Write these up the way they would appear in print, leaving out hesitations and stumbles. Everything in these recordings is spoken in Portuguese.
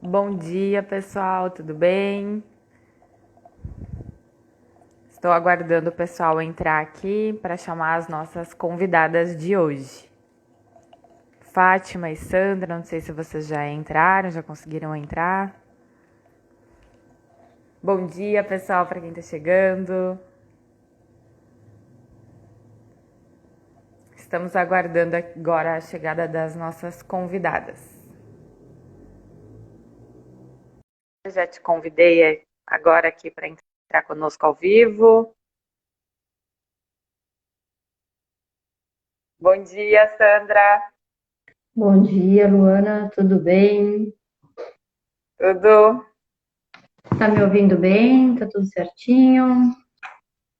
Bom dia, pessoal, tudo bem? Estou aguardando o pessoal entrar aqui para chamar as nossas convidadas de hoje. Fátima e Sandra, não sei se vocês já entraram, já conseguiram entrar. Bom dia, pessoal, para quem está chegando. Estamos aguardando agora a chegada das nossas convidadas. Eu já te convidei agora aqui para entrar conosco ao vivo. Bom dia, Sandra. Bom dia, Luana, tudo bem? Tudo? Tá me ouvindo bem? Tá tudo certinho?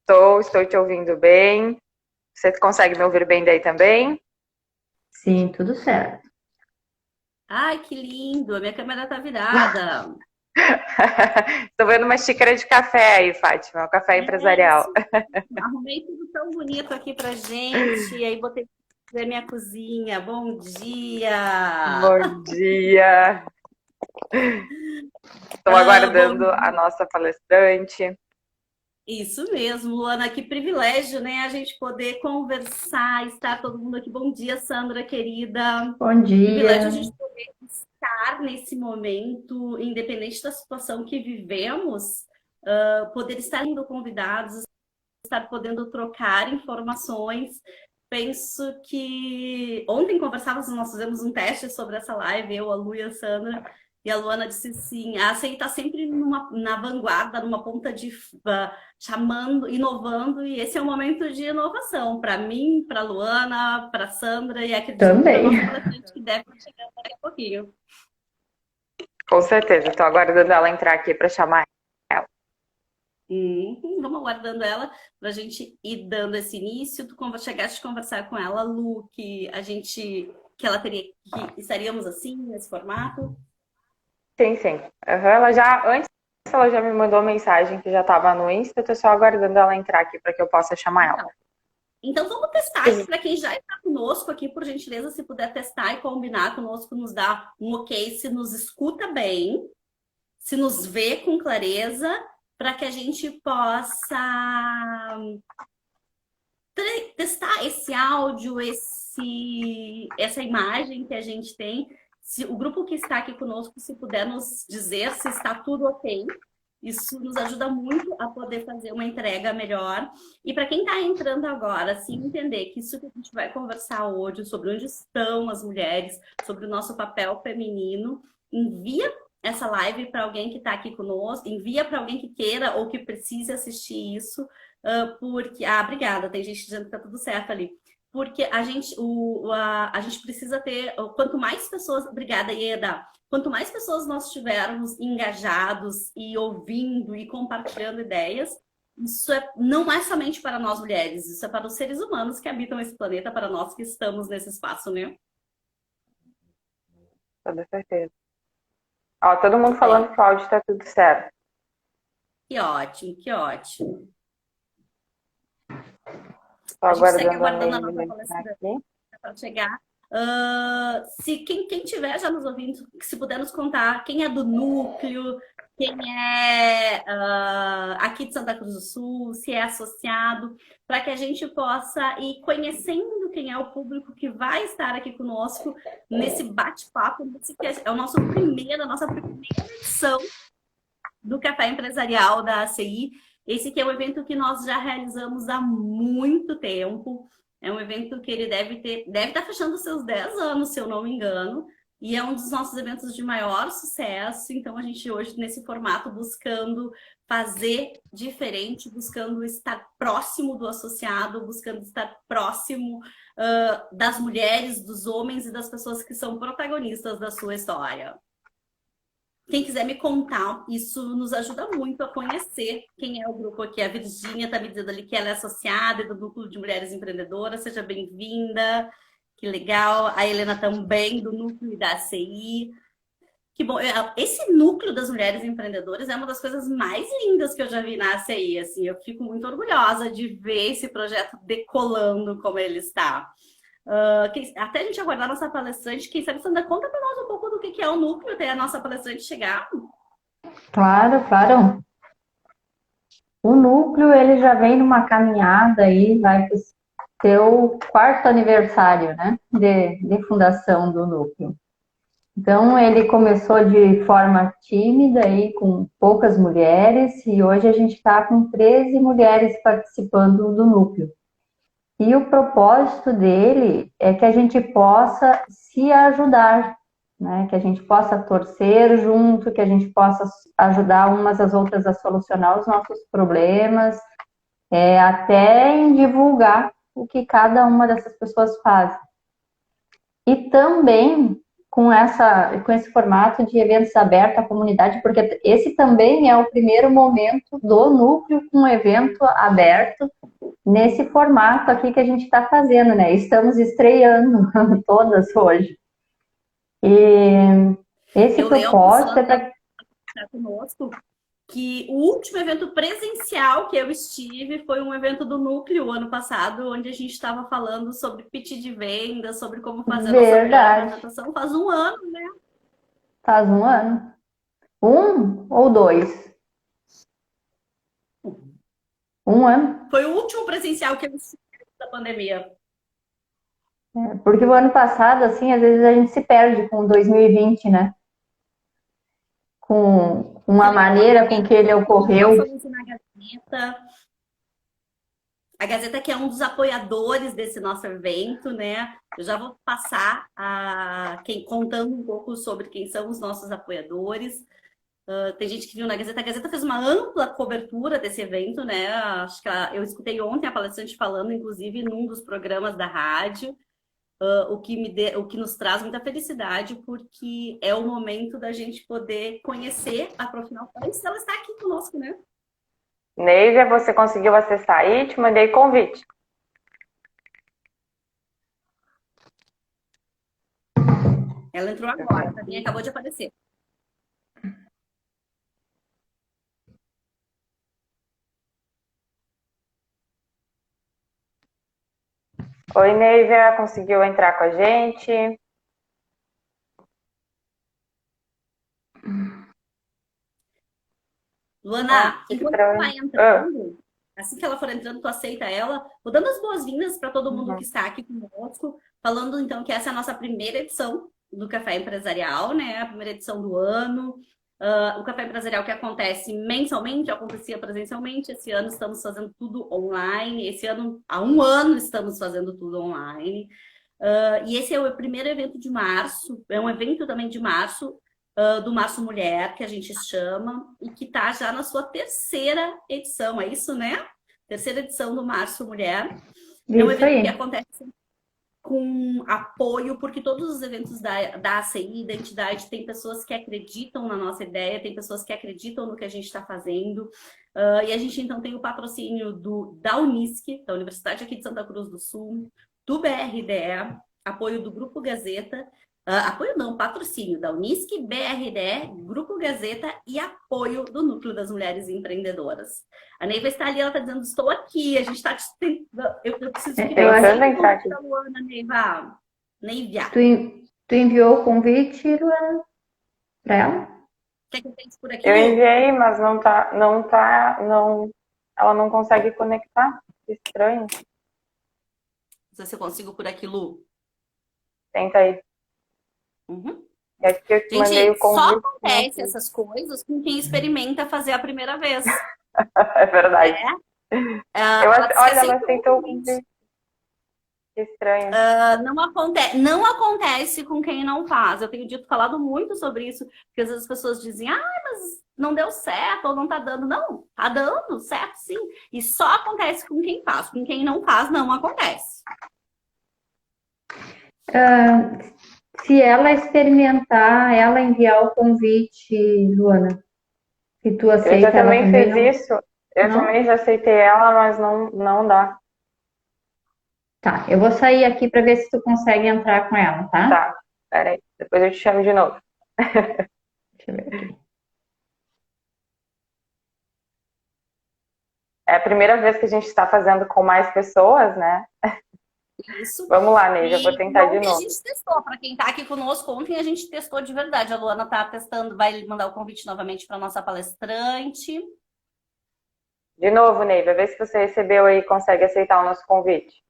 Estou te ouvindo bem. Você consegue me ouvir bem daí também? Sim, tudo certo. Ai, que lindo! A minha câmera tá virada. Estou vendo uma xícara de café aí, Fátima, um café É empresarial. isso. Arrumei tudo tão bonito aqui pra gente. E aí botei pra fazer minha cozinha. Bom dia! Bom dia! Estou Bom aguardando a dia. nossa palestrante. Isso mesmo, Luana, que privilégio, né? A gente poder conversar, estar todo mundo aqui. Bom dia, Sandra, querida. Bom Privilégio a dia. gente poder estar nesse momento, independente da situação que vivemos, poder estar indo convidados, estar podendo trocar informações. Penso que ontem conversávamos, nós fizemos um teste sobre essa live, eu, a Lu e a Sandra, e a Luana disse sim, a ACI está sempre na vanguarda, numa ponta de chamando, inovando, e esse é um momento de inovação para mim, para a Luana, para a Sandra, e acredito que para a Também. nossa palestrante que deve estar chegando daqui a pouquinho. Com certeza, estou aguardando ela entrar aqui para chamar ela. Vamos aguardando ela para a gente ir dando esse início. Tu chegaste a conversar com ela, Lu, que ela teria, que estaríamos assim, nesse formato? Sim, sim. Uhum, antes ela já me mandou mensagem que já estava no Insta, estou só aguardando ela entrar aqui para que eu possa chamar ela. Então, então vamos testar aqui para quem já está conosco aqui, por gentileza, se puder testar e combinar conosco, nos dá um ok, se nos escuta bem, se nos vê com clareza, para que a gente possa testar esse áudio, essa imagem que a gente tem. Se o grupo que está aqui conosco, se puder nos dizer se está tudo ok, isso nos ajuda muito a poder fazer uma entrega melhor. E para quem está entrando agora, se entender que isso que a gente vai conversar hoje, sobre onde estão as mulheres, sobre o nosso papel feminino, envia essa live para alguém que está aqui conosco, envia para alguém que queira ou que precise assistir isso, porque... Ah, obrigada, tem gente dizendo que tá tudo certo ali. Porque a gente precisa ter... Quanto mais pessoas... Obrigada, Ieda. Quanto mais pessoas nós tivermos engajados e ouvindo e compartilhando ideias, isso não é somente para nós mulheres, isso é para os seres humanos que habitam esse planeta, para nós que estamos nesse espaço, né? Toda certeza. Ó, todo mundo Bem, falando que o áudio está tudo certo. que ótimo, que ótimo. Estou A gente segue aguardando a aguardando a Meire nossa entrar palestra aqui. para chegar. Se quem tiver já nos ouvindo, se puder nos contar quem é do núcleo, quem é aqui de Santa Cruz do Sul, se é associado, para que a gente possa ir conhecendo quem é o público que vai estar aqui conosco nesse bate-papo, que é a nossa primeira edição do Café Empresarial da ACI. Esse que é um evento que nós já realizamos há muito tempo. É um evento que ele deve estar fechando os seus 10 anos, se eu não me engano. E é um dos nossos eventos de maior sucesso. Então, a gente hoje, nesse formato, buscando fazer diferente, buscando estar próximo do associado, buscando estar próximo das mulheres, dos homens e das pessoas que são protagonistas da sua história. Quem quiser me contar, isso nos ajuda muito a conhecer quem é o grupo aqui. A Virgínia está me dizendo ali que ela é associada do Núcleo de Mulheres Empreendedoras. Seja bem-vinda. Que legal. A Helena também, do Núcleo da ACI. Que bom. Esse núcleo das mulheres empreendedoras é uma das coisas mais lindas que eu já vi na ACI. Assim, eu fico muito orgulhosa de ver esse projeto decolando como ele está. Até a gente aguardar a nossa palestrante, quem sabe, Sandra, conta para nós um pouco do que é o núcleo, até a nossa palestrante chegar. Claro, claro. O núcleo, ele já vem numa caminhada aí, vai para o seu quarto aniversário, né, de fundação do núcleo. Então, ele começou de forma tímida, aí, com poucas mulheres, e hoje a gente está com 13 mulheres participando do núcleo. E o propósito dele é que a gente possa se ajudar, né? Que a gente possa torcer junto, que a gente possa ajudar umas às outras a solucionar os nossos problemas, até em divulgar o que cada uma dessas pessoas faz. E também com esse formato de eventos abertos à comunidade, porque esse também é o primeiro momento do núcleo com um evento aberto nesse formato aqui que a gente está fazendo, né? Estamos estreando todas hoje. E esse propósito é para conosco que o último evento presencial que eu estive foi um evento do Núcleo ano passado, onde a gente estava falando sobre pitch de venda, sobre como fazer a nossa melhor apresentação. Faz um ano, né? Faz um ano. 1 ou 2? 1 ano. Foi o último presencial que eu estive da pandemia. Porque o ano passado, assim, às vezes a gente se perde com 2020, né? Com a maneira com que ele ocorreu. A Gazeta, que é um dos apoiadores desse nosso evento, né? Eu já vou passar contando um pouco sobre quem são os nossos apoiadores. Tem gente que viu na Gazeta. A Gazeta fez uma ampla cobertura desse evento, né? Acho que eu escutei ontem a palestrante falando, inclusive, num dos programas da rádio. O que nos traz muita felicidade, porque é o momento da gente poder conhecer a Profinal antes dela estar aqui conosco, né? Neívia, você conseguiu acessar aí? Te mandei convite. Ela entrou agora, pra mim acabou de aparecer. Oi, Neívia, conseguiu entrar com a gente? Luana, enquanto ela vai entrando, assim que ela for entrando, tu aceita ela. Vou dando as boas-vindas para todo mundo que está aqui conosco, falando então que essa é a nossa primeira edição do Café Empresarial, né? A primeira edição do ano. O Café Empresarial que acontece mensalmente, acontecia presencialmente. Esse ano estamos fazendo tudo online. Esse ano, há um ano, estamos fazendo tudo online. E esse é o primeiro evento de março, é um evento também de março, do Março Mulher, que a gente chama, e que está já na sua terceira edição, é isso, né? Terceira edição do Março Mulher. É um evento que acontece com apoio, porque todos os eventos da ACI, da entidade, tem pessoas que acreditam na nossa ideia, tem pessoas que acreditam no que a gente está fazendo, e a gente então tem o patrocínio da Unisc, da Universidade aqui de Santa Cruz do Sul, do BRDE, apoio do Grupo Gazeta, apoio não, patrocínio da Unisc, BRDE, Grupo Gazeta e apoio do Núcleo das Mulheres Empreendedoras. A Neiva está ali, ela está dizendo, estou aqui, a gente está te tentando. Eu preciso que você entrar aqui. Luana, Neiva. Neivia. Tu enviou o convite, Luana, para ela? Quer que eu pense por aqui? Eu enviei, mas ela não consegue conectar. Estranho. Não sei se eu consigo por aqui, Lu. Tenta aí. Uhum. É que eu te mandei o convite. Só acontece essas coisas com quem experimenta fazer a primeira vez. É verdade. Olha, ela aceitou o convite. Que estranho. Não acontece com quem não faz. Eu tenho falado muito sobre isso, porque às vezes as pessoas dizem, mas não deu certo, ou não tá dando. Não, tá dando certo, sim. E só acontece com quem faz. Com quem não faz, não acontece. Se ela experimentar, ela enviar o convite, Luana, se tu aceita, eu já também ela fiz não... isso. Eu também já aceitei ela, mas não dá. Tá, eu vou sair aqui para ver se tu consegue entrar com ela, tá? Tá, peraí. Depois eu te chamo de novo. Deixa eu ver aqui. É a primeira vez que a gente está fazendo com mais pessoas, né? Isso. Vamos lá, Neiva, eu vou E tentar de ontem a novo. gente testou, para quem está aqui conosco, ontem a gente testou de verdade. A Luana está testando, vai mandar o convite novamente para nossa palestrante. De novo, Neiva, vê se você recebeu aí e consegue aceitar o nosso convite.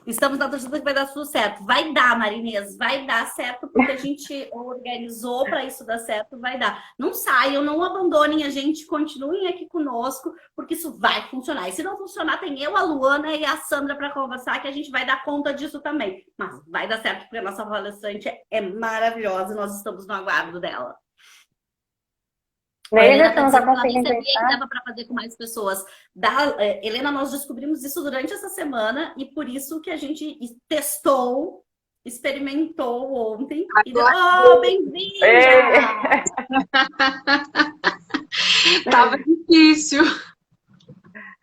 Estamos na torcida que vai dar tudo certo. Vai dar, Marinês, vai dar certo, porque a gente organizou para isso dar certo, vai dar. Não saiam, não abandonem a gente, continuem aqui conosco, porque isso vai funcionar. E se não funcionar, tem eu, a Luana e a Sandra para conversar, que a gente vai dar conta disso também. Mas vai dar certo, porque a nossa palestrante é maravilhosa e nós estamos no aguardo dela. Neiva, você não tá está conseguindo sabia que pensar? dava para fazer com mais pessoas. Helena, nós descobrimos isso durante essa semana e por isso que a gente testou, experimentou ontem. E deu... Oh, bem-vinda! Tava difícil.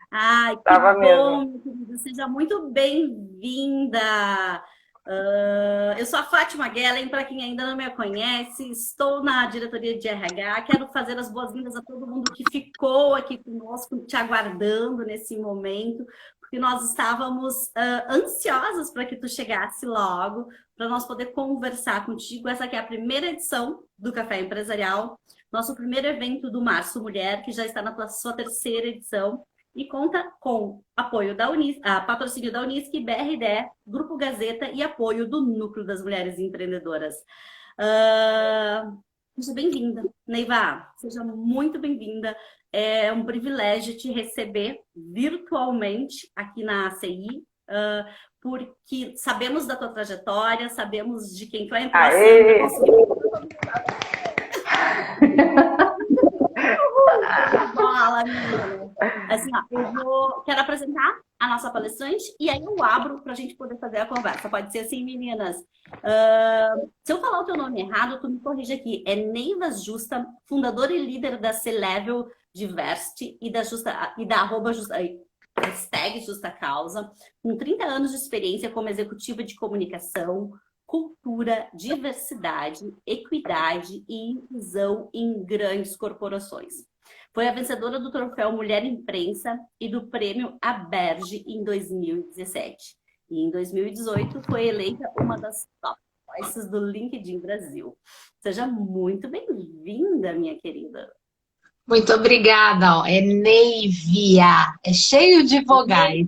Ai, que Tava bom, mesmo. minha querida. Seja muito bem-vinda. Eu sou a Fátima Guellen, para quem ainda não me conhece, estou na diretoria de RH. Quero fazer as boas-vindas a todo mundo que ficou aqui conosco, te aguardando nesse momento, porque nós estávamos ansiosas para que tu chegasse logo, para nós poder conversar contigo. Essa aqui é a primeira edição do Café Empresarial, nosso primeiro evento do Março Mulher, que já está na sua terceira edição. E conta com apoio da patrocínio da Unisc, BRDE, Grupo Gazeta e apoio do Núcleo das Mulheres Empreendedoras. Seja bem-vinda, Neiva, seja muito bem-vinda. É um privilégio te receber virtualmente aqui na ACI, porque sabemos da tua trajetória, sabemos de quem tu é. Então, Fala, menina. Assim, ó, quero apresentar a nossa palestrante e aí eu abro para a gente poder fazer a conversa. Pode ser assim, meninas. Se eu falar o teu nome errado, tu me corrige aqui. É Neiva Justa, fundadora e líder da C-Level Diversity e da hashtag Justa Causa, com 30 anos de experiência como executiva de comunicação, cultura, diversidade, equidade e inclusão em grandes corporações. Foi a vencedora do troféu Mulher Imprensa e do prêmio Aberge em 2017. E em 2018 foi eleita uma das top voices do LinkedIn Brasil. Seja muito bem-vinda, minha querida. Muito obrigada. Ó. É Neivia. É cheio de vogais.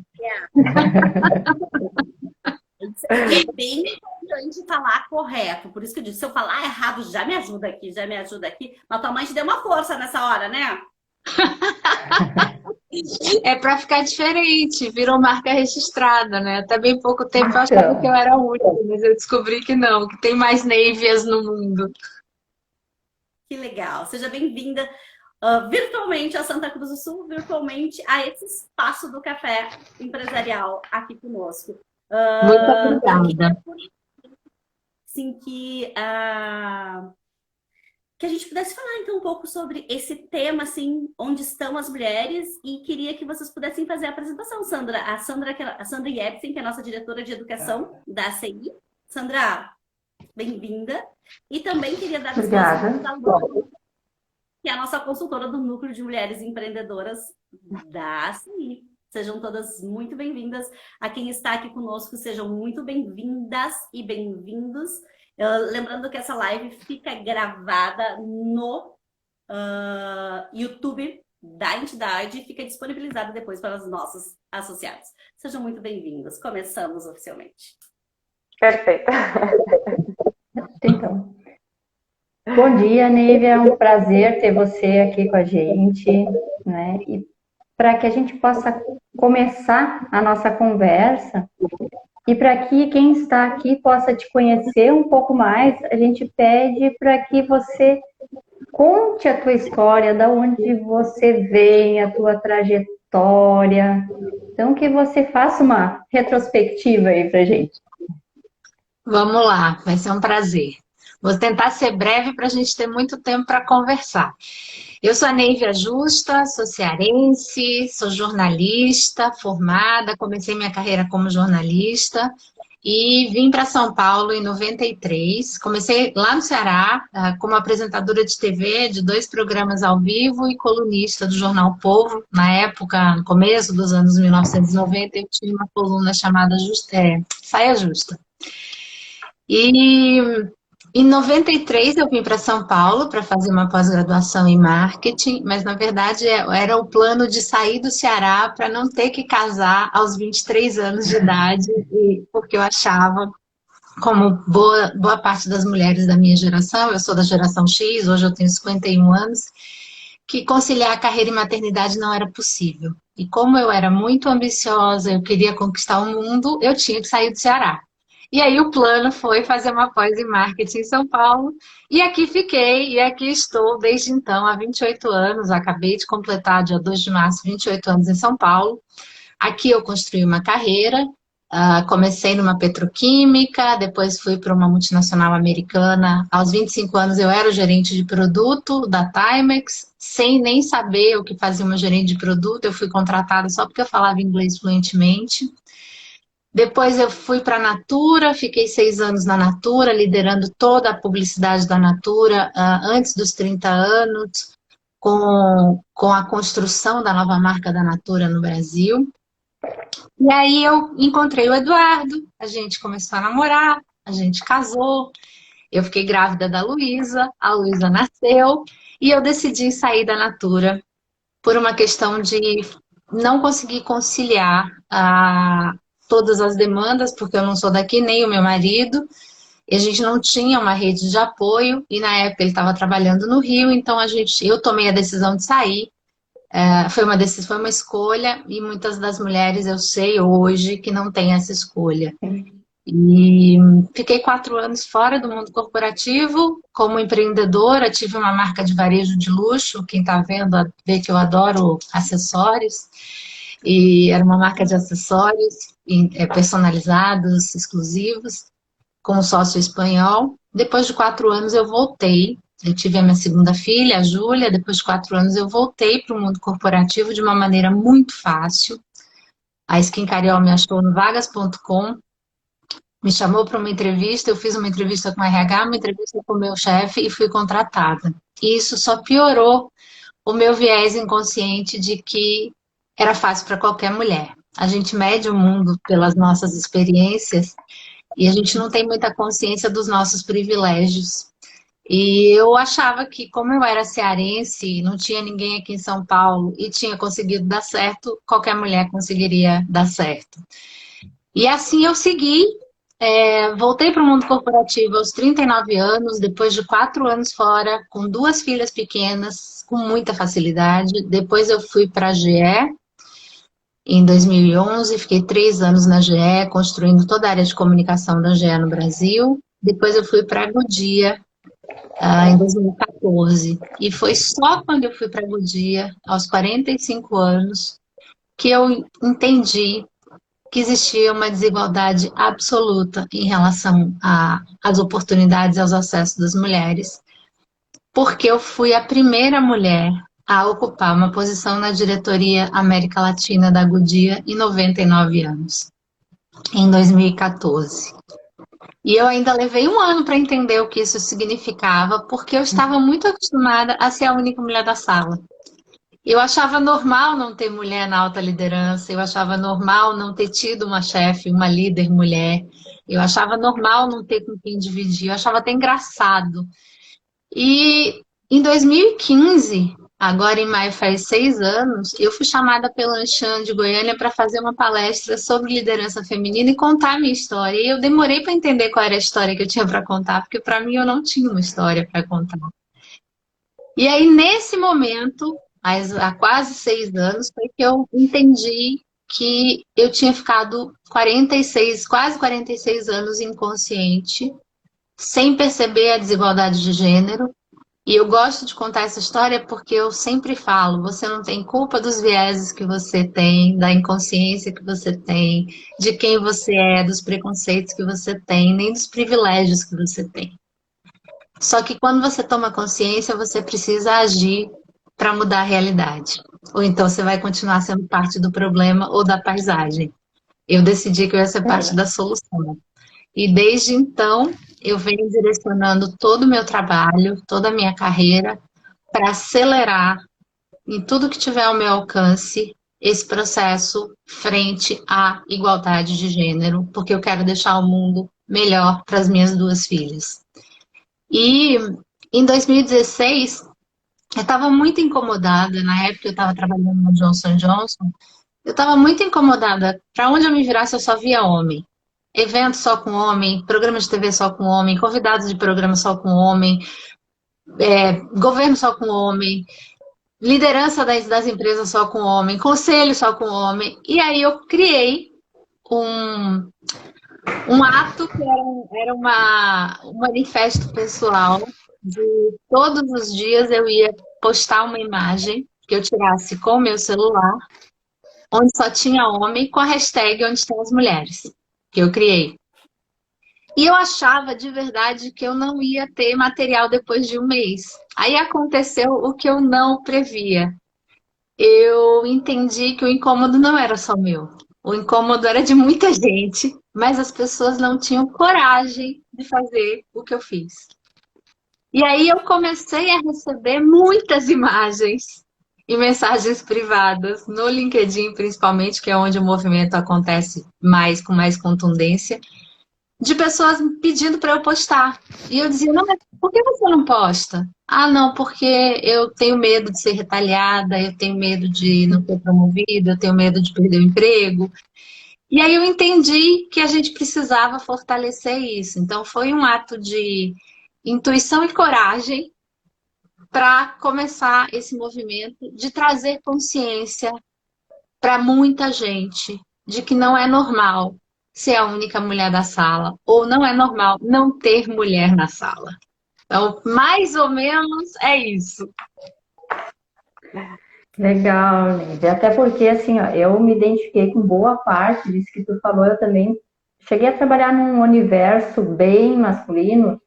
É bem importante falar correto. Por isso que eu disse, se eu falar errado, já me ajuda aqui, já me ajuda aqui. Mas tua mãe te deu uma força nessa hora, né? É para ficar diferente, virou marca registrada, né? Até bem pouco tempo eu achava que eu era a única, mas eu descobri que não, que tem mais Neivias no mundo. Que legal. Seja bem-vinda virtualmente a Santa Cruz do Sul, virtualmente a esse espaço do Café Empresarial aqui conosco. Muito obrigada. Sim, que a gente pudesse falar então um pouco sobre esse tema, assim, onde estão as mulheres, e queria que vocês pudessem fazer a apresentação, Sandra. A Sandra Yebsen, que é a nossa diretora de educação da ACI. Sandra, bem-vinda. E também queria dar as boas-vindas à Luana, que é a nossa consultora do Núcleo de Mulheres Empreendedoras da ACI. Sejam todas muito bem-vindas. A quem está aqui conosco, sejam muito bem-vindas e bem-vindos. Lembrando que essa live fica gravada no YouTube da entidade e fica disponibilizada depois para os nossos associados. Sejam muito bem-vindos. Começamos oficialmente. Perfeito. Então, bom dia, Neiva. É um prazer ter você aqui com a gente, né? E para que a gente possa começar a nossa conversa e para que quem está aqui possa te conhecer um pouco mais, a gente pede para que você conte a tua história, da onde você vem, a tua trajetória. Então, que você faça uma retrospectiva aí para a gente. Vamos lá, vai ser um prazer. Vou tentar ser breve para a gente ter muito tempo para conversar. Eu sou a Neivia Justa, sou cearense, sou jornalista formada, comecei minha carreira como jornalista e vim para São Paulo em 93. Comecei lá no Ceará, como apresentadora de TV de 2 programas ao vivo e colunista do Jornal Povo. Na época, no começo dos anos 1990, eu tinha uma coluna chamada Saia Justa. E em 93 eu vim para São Paulo para fazer uma pós-graduação em marketing, mas na verdade era o plano de sair do Ceará para não ter que casar aos 23 anos de idade, porque eu achava, como boa parte das mulheres da minha geração, eu sou da geração X, hoje eu tenho 51 anos, que conciliar carreira e maternidade não era possível. E como eu era muito ambiciosa, eu queria conquistar o mundo, eu tinha que sair do Ceará. E aí o plano foi fazer uma pós em marketing em São Paulo. E aqui fiquei, e aqui estou desde então, há 28 anos. Acabei de completar, dia 2 de março, 28 anos em São Paulo. Aqui eu construí uma carreira. Comecei numa petroquímica, depois fui para uma multinacional americana. Aos 25 anos eu era o gerente de produto da Timex, sem nem saber o que fazia uma gerente de produto. Eu fui contratada só porque eu falava inglês fluentemente. Depois eu fui para a Natura, fiquei 6 anos na Natura, liderando toda a publicidade da Natura, antes dos 30 anos, com a construção da nova marca da Natura no Brasil. E aí eu encontrei o Eduardo, a gente começou a namorar, a gente casou, eu fiquei grávida da Luísa, a Luísa nasceu, e eu decidi sair da Natura por uma questão de não conseguir conciliar todas as demandas, porque eu não sou daqui, nem o meu marido, e a gente não tinha uma rede de apoio, e na época ele estava trabalhando no Rio, então eu tomei a decisão de sair. Foi uma escolha, e muitas das mulheres eu sei hoje que não têm essa escolha. E fiquei 4 anos fora do mundo corporativo, como empreendedora, tive uma marca de varejo de luxo, quem está vendo vê que eu adoro acessórios, e era uma marca de acessórios personalizados, exclusivos, com um sócio espanhol. Depois de 4 anos eu voltei, eu tive a minha segunda filha, a Júlia. Depois de 4 anos eu voltei para o mundo corporativo de uma maneira muito fácil. A Skin Cariol me achou no vagas.com, me chamou para uma entrevista, eu fiz uma entrevista com a RH, uma entrevista com o meu chefe e fui contratada. E isso só piorou o meu viés inconsciente de que era fácil para qualquer mulher. A gente mede o mundo pelas nossas experiências e a gente não tem muita consciência dos nossos privilégios. E eu achava que, como eu era cearense, não tinha ninguém aqui em São Paulo e tinha conseguido dar certo, qualquer mulher conseguiria dar certo. E assim eu segui, voltei para o mundo corporativo aos 39 anos, depois de 4 anos fora, com 2 filhas pequenas, com muita facilidade. Depois eu fui para a GE, em 2011, fiquei 3 anos na GE, construindo toda a área de comunicação da GE no Brasil. Depois eu fui para a Goodyear, em 2014. E foi só quando eu fui para a Goodyear, aos 45 anos, que eu entendi que existia uma desigualdade absoluta em relação às oportunidades e aos acessos das mulheres, porque eu fui a primeira mulher a ocupar uma posição na diretoria América Latina da Goodyear em 99 anos, em 2014. E eu ainda levei 1 ano para entender o que isso significava, porque eu estava muito acostumada a ser a única mulher da sala. Eu achava normal não ter mulher na alta liderança, eu achava normal não ter tido uma chefe, uma líder mulher, eu achava normal não ter com quem dividir, eu achava até engraçado. E em 2015, agora em maio faz 6 anos, eu fui chamada pela Anshan de Goiânia para fazer uma palestra sobre liderança feminina e contar a minha história. E eu demorei para entender qual era a história que eu tinha para contar, porque para mim eu não tinha uma história para contar. E aí, nesse momento, há quase 6 anos, foi que eu entendi que eu tinha ficado quase 46 anos inconsciente, sem perceber a desigualdade de gênero. E eu gosto de contar essa história porque eu sempre falo, você não tem culpa dos vieses que você tem, da inconsciência que você tem, de quem você é, dos preconceitos que você tem, nem dos privilégios que você tem. Só que quando você toma consciência, você precisa agir para mudar a realidade. Ou então você vai continuar sendo parte do problema ou da paisagem. Eu decidi que eu ia ser parte da solução. E desde então, eu venho direcionando todo o meu trabalho, toda a minha carreira, para acelerar em tudo que tiver ao meu alcance esse processo frente à igualdade de gênero, porque eu quero deixar o mundo melhor para as minhas duas filhas. E em 2016, eu estava muito incomodada, na época eu estava trabalhando no Johnson Johnson, eu estava muito incomodada. Para onde eu me virasse, eu só via homem. Evento só com homem, programa de TV só com homem, convidados de programa só com homem, governo só com homem, liderança das empresas só com homem, conselho só com homem. E aí eu criei um ato que era um manifesto pessoal de todos os dias eu ia postar uma imagem que eu tirasse com o meu celular, onde só tinha homem, com a hashtag onde estão as mulheres, que eu criei. E eu achava de verdade que eu não ia ter material depois de um mês. Aí aconteceu o que eu não previa. Eu entendi que o incômodo não era só meu. O incômodo era de muita gente, mas as pessoas não tinham coragem de fazer o que eu fiz. E aí eu comecei a receber muitas imagens e mensagens privadas, no LinkedIn principalmente, que é onde o movimento acontece com mais contundência, de pessoas pedindo para eu postar. E eu dizia, não, mas por que você não posta? Ah, não, porque eu tenho medo de ser retaliada, eu tenho medo de não ser promovida, eu tenho medo de perder o emprego. E aí eu entendi que a gente precisava fortalecer isso. Então foi um ato de intuição e coragem para começar esse movimento de trazer consciência para muita gente de que não é normal ser a única mulher da sala, ou não é normal não ter mulher na sala. Então, mais ou menos é isso. Legal, Lídia. Até porque, assim, ó, eu me identifiquei com boa parte disso que tu falou. Eu também cheguei a trabalhar num universo bem masculino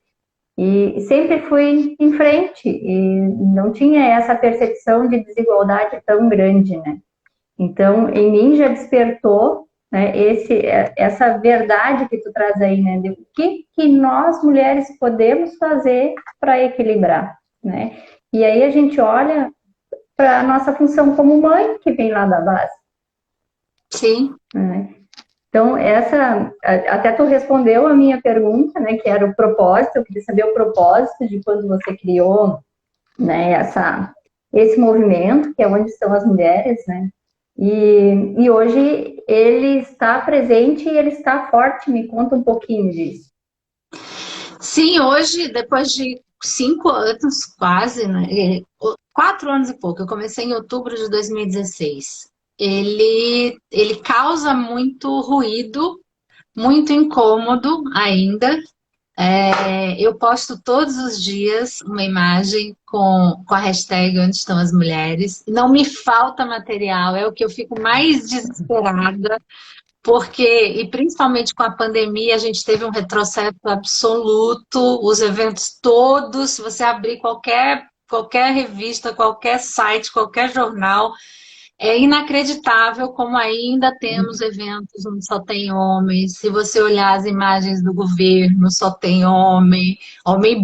e sempre fui em frente e não tinha essa percepção de desigualdade tão grande, né? Então, em mim já despertou, né, essa verdade que tu traz aí, né? De o que nós, mulheres, podemos fazer para equilibrar, né? E aí a gente olha para a nossa função como mãe, que vem lá da base. Sim. Né? Então, até tu respondeu a minha pergunta, né, que era o propósito. Eu queria saber o propósito de quando você criou, né, esse movimento, que é onde estão as mulheres, né? E hoje ele está presente e ele está forte. Me conta um pouquinho disso. Sim, hoje, depois de 5 anos, quase, né? 4 anos e pouco, eu comecei em outubro de 2016. Ele causa muito ruído, muito incômodo ainda. Eu posto todos os dias uma imagem com a hashtag onde estão as mulheres. Não me falta material, é o que eu fico mais desesperada, porque, e principalmente com a pandemia, a gente teve um retrocesso absoluto, os eventos todos, se você abrir qualquer revista, qualquer site, qualquer jornal, é inacreditável como ainda temos eventos onde só tem homens. Se você olhar as imagens do governo, só tem homem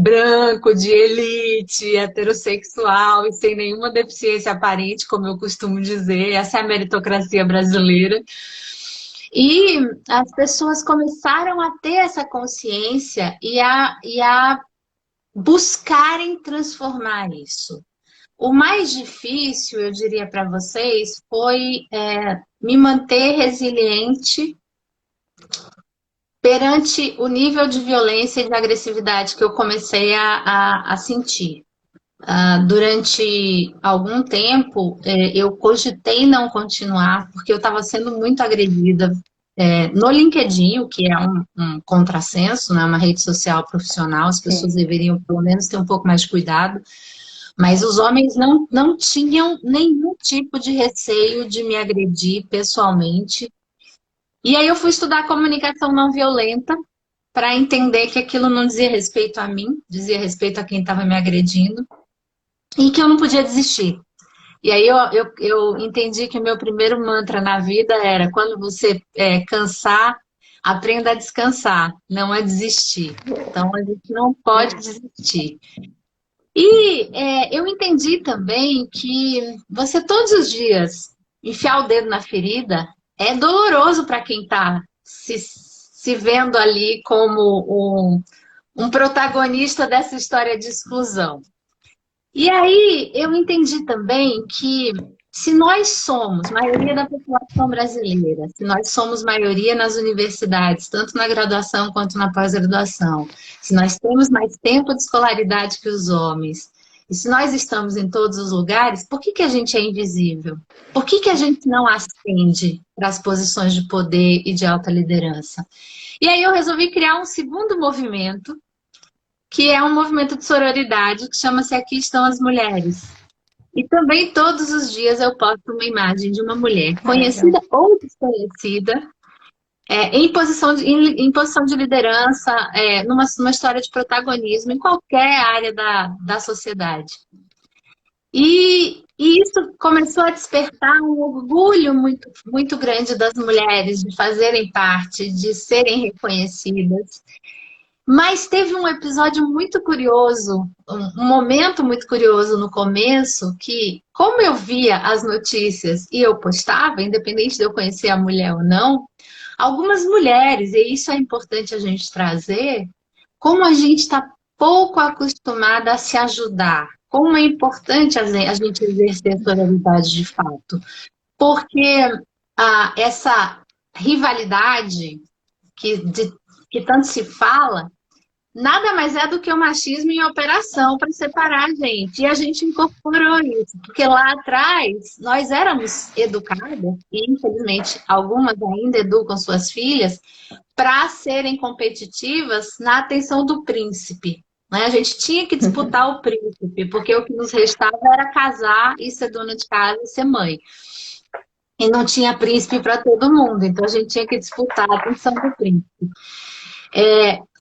branco, de elite, heterossexual e sem nenhuma deficiência aparente, como eu costumo dizer. Essa é a meritocracia brasileira. E as pessoas começaram a ter essa consciência e a buscarem transformar isso. O mais difícil, eu diria para vocês, foi me manter resiliente perante o nível de violência e de agressividade que eu comecei a sentir. Durante algum tempo, eu cogitei não continuar, porque eu estava sendo muito agredida no LinkedIn, o que é um contrassenso, né? Uma rede social profissional, as pessoas deveriam, pelo menos, ter um pouco mais de cuidado. Mas os homens não tinham nenhum tipo de receio de me agredir pessoalmente. E aí eu fui estudar comunicação não violenta para entender que aquilo não dizia respeito a mim, dizia respeito a quem estava me agredindo. E que eu não podia desistir. E aí eu entendi que o meu primeiro mantra na vida era: quando você cansar, aprenda a descansar, não a desistir. Então a gente não pode desistir. E eu entendi também que você todos os dias enfiar o dedo na ferida é doloroso para quem está se vendo ali como um protagonista dessa história de exclusão. E aí eu entendi também que se nós somos maioria da população brasileira, se nós somos maioria nas universidades, tanto na graduação quanto na pós-graduação, se nós temos mais tempo de escolaridade que os homens, e se nós estamos em todos os lugares, por que a gente é invisível? Por que a gente não ascende para as posições de poder e de alta liderança? E aí eu resolvi criar um segundo movimento, que é um movimento de sororidade, que chama-se Aqui Estão as Mulheres. E também todos os dias eu posto uma imagem de uma mulher, conhecida ou desconhecida, em posição de liderança, numa história de protagonismo, em qualquer área da sociedade. E isso começou a despertar um orgulho muito, muito grande das mulheres de fazerem parte, de serem reconhecidas. Mas teve um episódio muito curioso, um momento muito curioso no começo, que, como eu via as notícias e eu postava, independente de eu conhecer a mulher ou não, algumas mulheres, e isso é importante a gente trazer, como a gente está pouco acostumada a se ajudar, como é importante a gente exercer sororidade de fato. Porque essa rivalidade que tanto se fala, nada mais é do que o machismo em operação para separar a gente. E a gente incorporou isso, porque lá atrás nós éramos educadas, e infelizmente algumas ainda educam suas filhas, para serem competitivas na atenção do príncipe. Né? A gente tinha que disputar o príncipe, porque o que nos restava era casar e ser dona de casa e ser mãe. E não tinha príncipe para todo mundo, então a gente tinha que disputar a atenção do príncipe.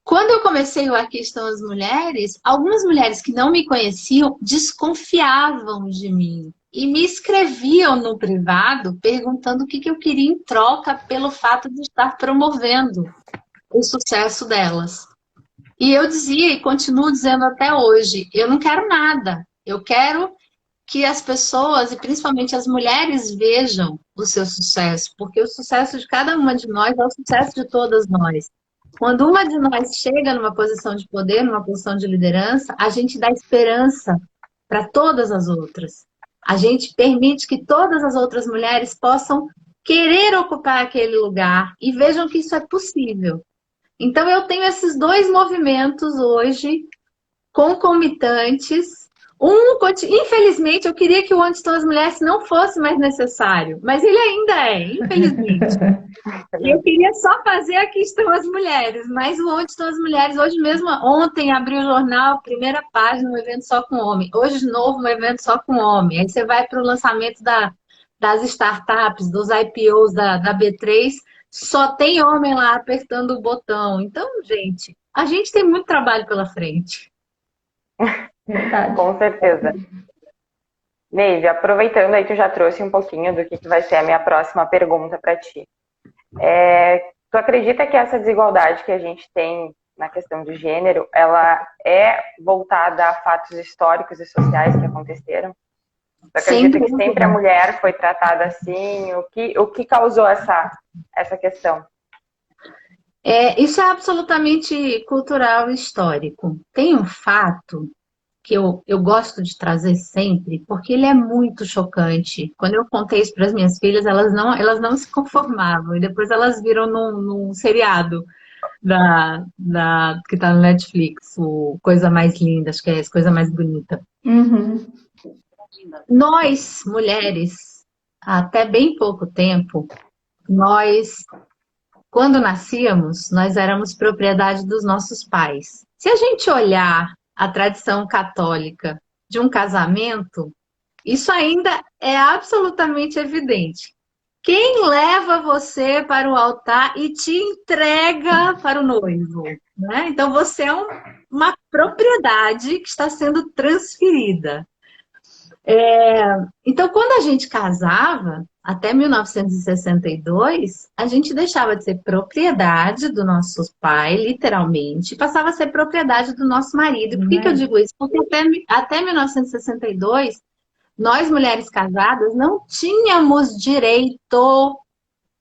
Quando eu comecei o Aqui Estão as Mulheres, algumas mulheres que não me conheciam desconfiavam de mim e me escreviam no privado perguntando o que eu queria em troca pelo fato de estar promovendo o sucesso delas. E eu dizia, e continuo dizendo até hoje, eu não quero nada. Eu quero que as pessoas, e principalmente as mulheres, vejam o seu sucesso, porque o sucesso de cada uma de nós é o sucesso de todas nós. Quando uma de nós chega numa posição de poder, numa posição de liderança, a gente dá esperança para todas as outras. A gente permite que todas as outras mulheres possam querer ocupar aquele lugar e vejam que isso é possível. Então eu tenho esses dois movimentos hoje, concomitantes. Infelizmente, eu queria que o Onde Estão as Mulheres não fosse mais necessário, mas ele ainda é, infelizmente. Eu queria só fazer Aqui Estão as Mulheres, mas o Onde Estão as Mulheres, hoje mesmo, ontem abri o jornal, primeira página, um evento só com homem. Hoje, de novo, um evento só com homem. Aí você vai para o lançamento das startups, dos IPOs da B3, só tem homem lá apertando o botão. Então, gente, a gente tem muito trabalho pela frente. Verdade. Com certeza. Neide, aproveitando aí, tu já trouxe um pouquinho do que vai ser a minha próxima pergunta para ti. Tu acredita que essa desigualdade que a gente tem na questão de gênero, ela é voltada a fatos históricos e sociais que aconteceram? Tu acredita que sempre a mulher foi tratada assim? O que causou essa questão? Isso é absolutamente cultural e histórico. Tem um fato que eu gosto de trazer sempre, porque ele é muito chocante. Quando eu contei isso para as minhas filhas, elas não se conformavam. E depois elas viram num seriado que está no Netflix, o Coisa Mais Linda, acho que é essa, Coisa Mais Bonita. Uhum. Nós, mulheres, até bem pouco tempo, quando nascíamos, nós éramos propriedade dos nossos pais. Se a gente olhar a tradição católica de um casamento, isso ainda é absolutamente evidente. Quem leva você para o altar e te entrega para o noivo? Né? Então você é uma propriedade que está sendo transferida. Então, quando a gente casava, até 1962, a gente deixava de ser propriedade do nosso pai, literalmente, e passava a ser propriedade do nosso marido. E por que eu digo isso? Porque até 1962, nós mulheres casadas não tínhamos direito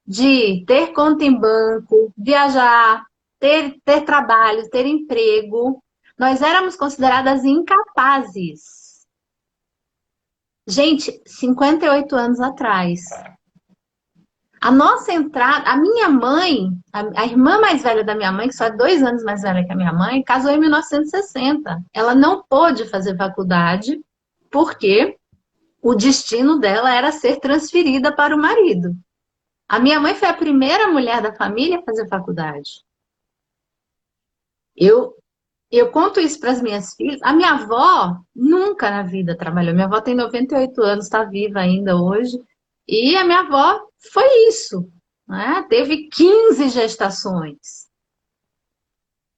de ter conta em banco, viajar, ter trabalho, ter emprego. Nós éramos consideradas incapazes. Gente, 58 anos atrás. A nossa entrada, a minha mãe, a irmã mais velha da minha mãe, que só é 2 anos mais velha que a minha mãe, casou em 1960. Ela não pôde fazer faculdade porque o destino dela era ser transferida para o marido. A minha mãe foi a primeira mulher da família a fazer faculdade. Eu conto isso para as minhas filhas. A minha avó nunca na vida trabalhou. Minha avó tem 98 anos, está viva ainda hoje. E a minha avó foi isso, né? Teve 15 gestações.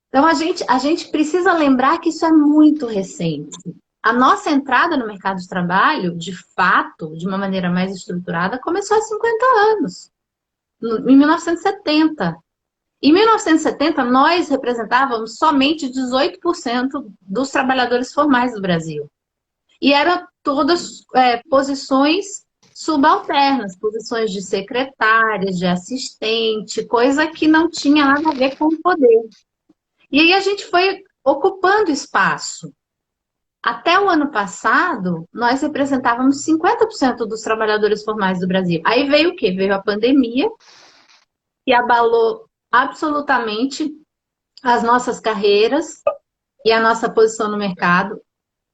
Então a gente precisa lembrar que isso é muito recente. A nossa entrada no mercado de trabalho, de fato, de uma maneira mais estruturada, começou há 50 anos, em 1970. Em 1970, nós representávamos somente 18% dos trabalhadores formais do Brasil. E eram todas posições subalternas, posições de secretária, de assistente, coisa que não tinha nada a ver com o poder. E aí a gente foi ocupando espaço. Até o ano passado, nós representávamos 50% dos trabalhadores formais do Brasil. Aí veio o quê? Veio a pandemia, que abalou absolutamente as nossas carreiras e a nossa posição no mercado.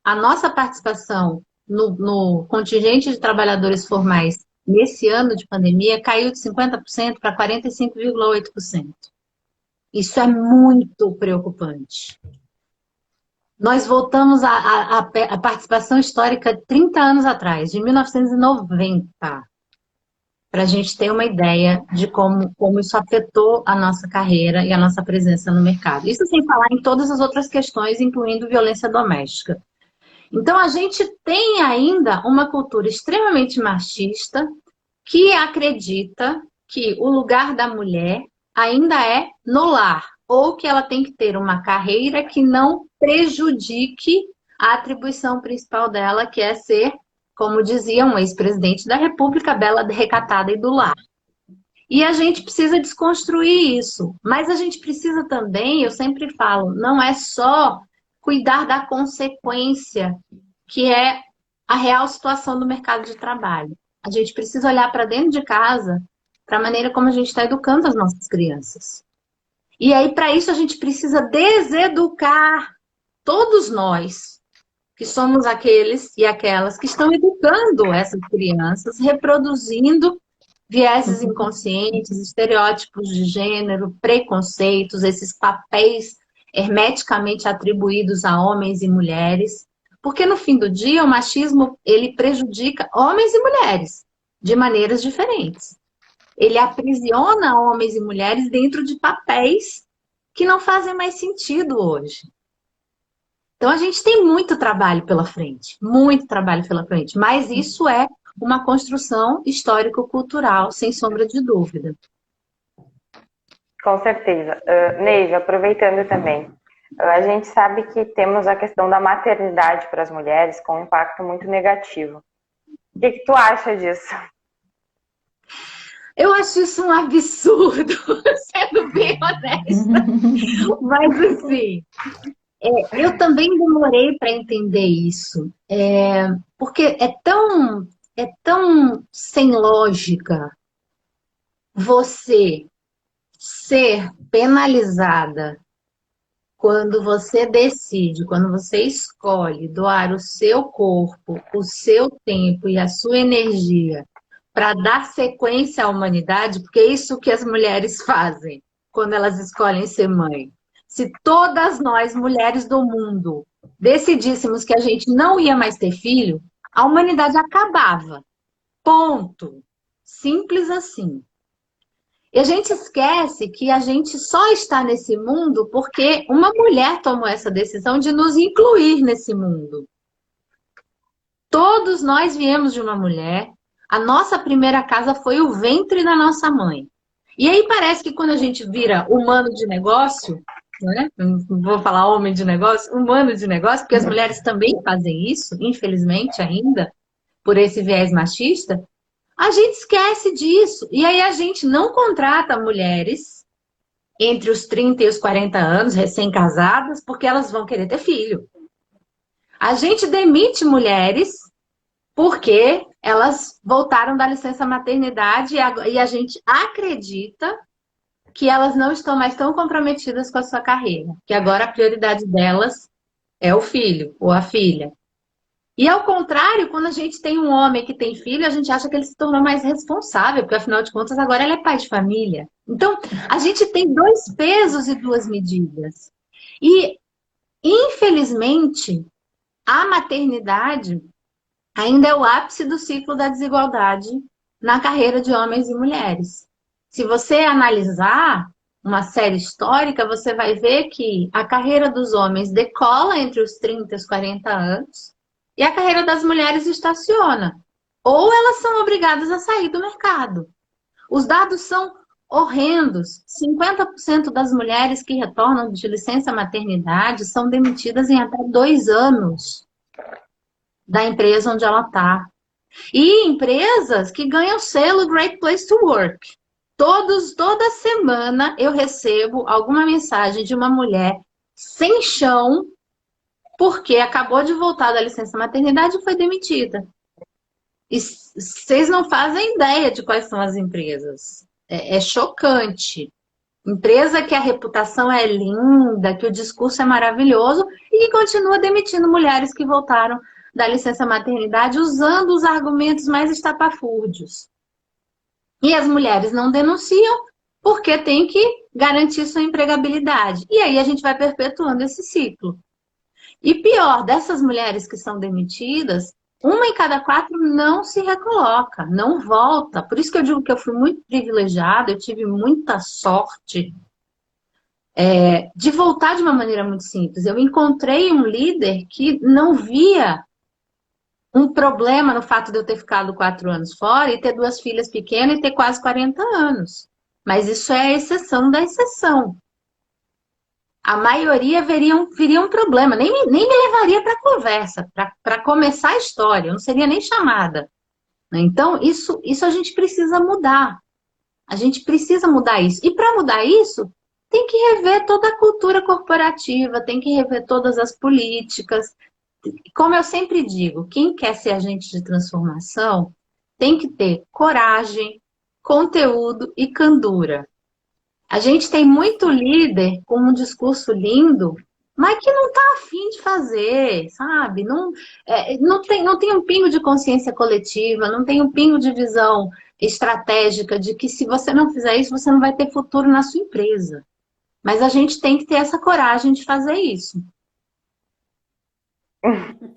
A nossa participação no contingente de trabalhadores formais nesse ano de pandemia caiu de 50% para 45,8%. Isso é muito preocupante. Nós voltamos à participação histórica 30 anos atrás, de 1990. Para a gente ter uma ideia de como isso afetou a nossa carreira e a nossa presença no mercado. Isso sem falar em todas as outras questões, incluindo violência doméstica. Então, a gente tem ainda uma cultura extremamente machista que acredita que o lugar da mulher ainda é no lar, ou que ela tem que ter uma carreira que não prejudique a atribuição principal dela, que é ser, como dizia um ex-presidente da República, bela, recatada e do lar. E a gente precisa desconstruir isso. Mas a gente precisa também, eu sempre falo, não é só cuidar da consequência, que é a real situação do mercado de trabalho. A gente precisa olhar para dentro de casa, para a maneira como a gente está educando as nossas crianças. E aí, para isso, a gente precisa deseducar todos nós, que somos aqueles e aquelas que estão educando essas crianças, reproduzindo vieses inconscientes, estereótipos de gênero, preconceitos, esses papéis hermeticamente atribuídos a homens e mulheres. Porque, no fim do dia, o machismo, ele prejudica homens e mulheres de maneiras diferentes. Ele aprisiona homens e mulheres dentro de papéis que não fazem mais sentido hoje. Então, a gente tem muito trabalho pela frente, mas isso é uma construção histórico-cultural, sem sombra de dúvida. Com certeza. Neiva, aproveitando também, a gente sabe que temos a questão da maternidade para as mulheres com um impacto muito negativo. O que tu acha disso? Eu acho isso um absurdo, sendo bem honesta. Mas, assim, eu também demorei para entender isso. Porque é tão sem lógica você ser penalizada quando você decide, quando você escolhe doar o seu corpo, o seu tempo e a sua energia para dar sequência à humanidade, porque é isso que as mulheres fazem quando elas escolhem ser mãe. Se todas nós, mulheres do mundo, decidíssemos que a gente não ia mais ter filho, a humanidade acabava. Ponto. Simples assim. E a gente esquece que a gente só está nesse mundo porque uma mulher tomou essa decisão de nos incluir nesse mundo. Todos Todos nós viemos de uma mulher. A nossa primeira casa foi o ventre da nossa mãe. E aí parece que quando a gente vira humano de negócio, né? Não vou falar homem de negócio, humano de negócio, porque as mulheres também fazem isso, infelizmente ainda, por esse viés machista, a gente esquece disso. E aí a gente não contrata mulheres entre os 30 e os 40 anos, recém-casadas, porque elas vão querer ter filho. A gente demite mulheres porque elas voltaram da licença maternidade e a gente acredita que elas não estão mais tão comprometidas com a sua carreira, que agora a prioridade delas é o filho ou a filha. E ao contrário, quando a gente tem um homem que tem filho, a gente acha que ele se tornou mais responsável, porque afinal de contas agora ele é pai de família. Então, a gente tem dois pesos e duas medidas. E, infelizmente, a maternidade ainda é o ápice do ciclo da desigualdade na carreira de homens e mulheres. Se você analisar uma série histórica, você vai ver que a carreira dos homens decola entre os 30 e os 40 anos e a carreira das mulheres estaciona. Ou elas são obrigadas a sair do mercado. Os dados são horrendos. 50% das mulheres que retornam de licença maternidade são demitidas em até 2 anos da empresa onde ela está. E empresas que ganham selo Great Place to Work. Toda semana eu recebo alguma mensagem de uma mulher sem chão porque acabou de voltar da licença maternidade e foi demitida. E vocês não fazem ideia de quais são as empresas. É chocante. Empresa que a reputação é linda, que o discurso é maravilhoso e que continua demitindo mulheres que voltaram da licença maternidade usando os argumentos mais estapafúrdios. E as mulheres não denunciam porque tem que garantir sua empregabilidade. E aí a gente vai perpetuando esse ciclo. E pior, dessas mulheres que são demitidas, 1 em cada 4 não se recoloca, não volta. Por isso que eu digo que eu fui muito privilegiada, eu tive muita sorte de voltar de uma maneira muito simples. Eu encontrei um líder que não via um problema no fato de eu ter ficado 4 anos fora e ter 2 filhas pequenas e ter quase 40 anos. Mas isso é a exceção da exceção. A maioria viria um problema, nem me levaria para conversa, para começar a história, eu não seria nem chamada. Então, isso a gente precisa mudar. A gente precisa mudar isso. E para mudar isso, tem que rever toda a cultura corporativa, tem que rever todas as políticas. Como eu sempre digo, quem quer ser agente de transformação tem que ter coragem, conteúdo e candura. A gente tem muito líder com um discurso lindo, mas que não está afim de fazer, sabe? Não tem um pingo de consciência coletiva, não tem um pingo de visão estratégica de que se você não fizer isso, você não vai ter futuro na sua empresa. Mas a gente tem que ter essa coragem de fazer isso.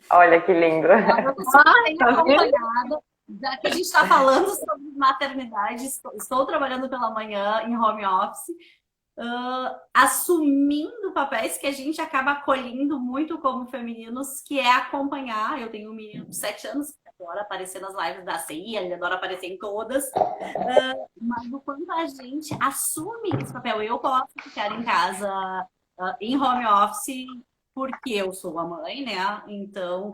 Olha que lindo. Eu estou bem acompanhada. Já que a gente está falando sobre maternidade, estou trabalhando pela manhã em home office, assumindo papéis que a gente acaba acolhendo muito como femininos, que é acompanhar. Eu tenho um menino de 7 anos que adora aparecer nas lives da CI, ele adora aparecer em todas, mas o quanto a gente assume esse papel. Eu posso ficar em casa em home office porque eu sou a mãe, né? Então,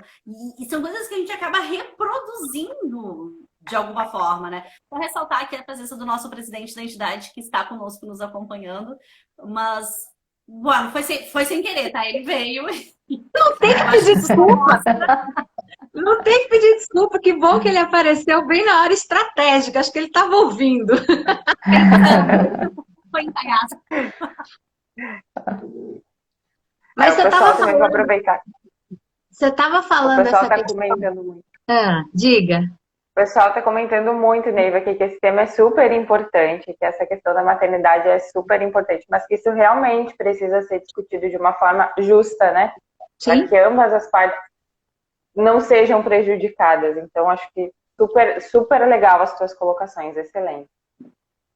e são coisas que a gente acaba reproduzindo de alguma forma, né? Vou ressaltar aqui a presença do nosso presidente da entidade que está conosco nos acompanhando, mas, bueno, foi sem querer, tá? Ele veio. Não tem que pedir desculpa. Não tem que pedir desculpa. Que bom que ele apareceu bem na hora estratégica. Acho que ele estava ouvindo. Foi ensaiado. Mas você estava falando. Aproveitar. Você estava falando O pessoal essa está questão. comentando muito. Diga. O pessoal está comentando muito, Neiva, que esse tema é super importante, que essa questão da maternidade é super importante, mas que isso realmente precisa ser discutido de uma forma justa, né? Para que ambas as partes não sejam prejudicadas. Então, acho que super legal as suas colocações, excelente.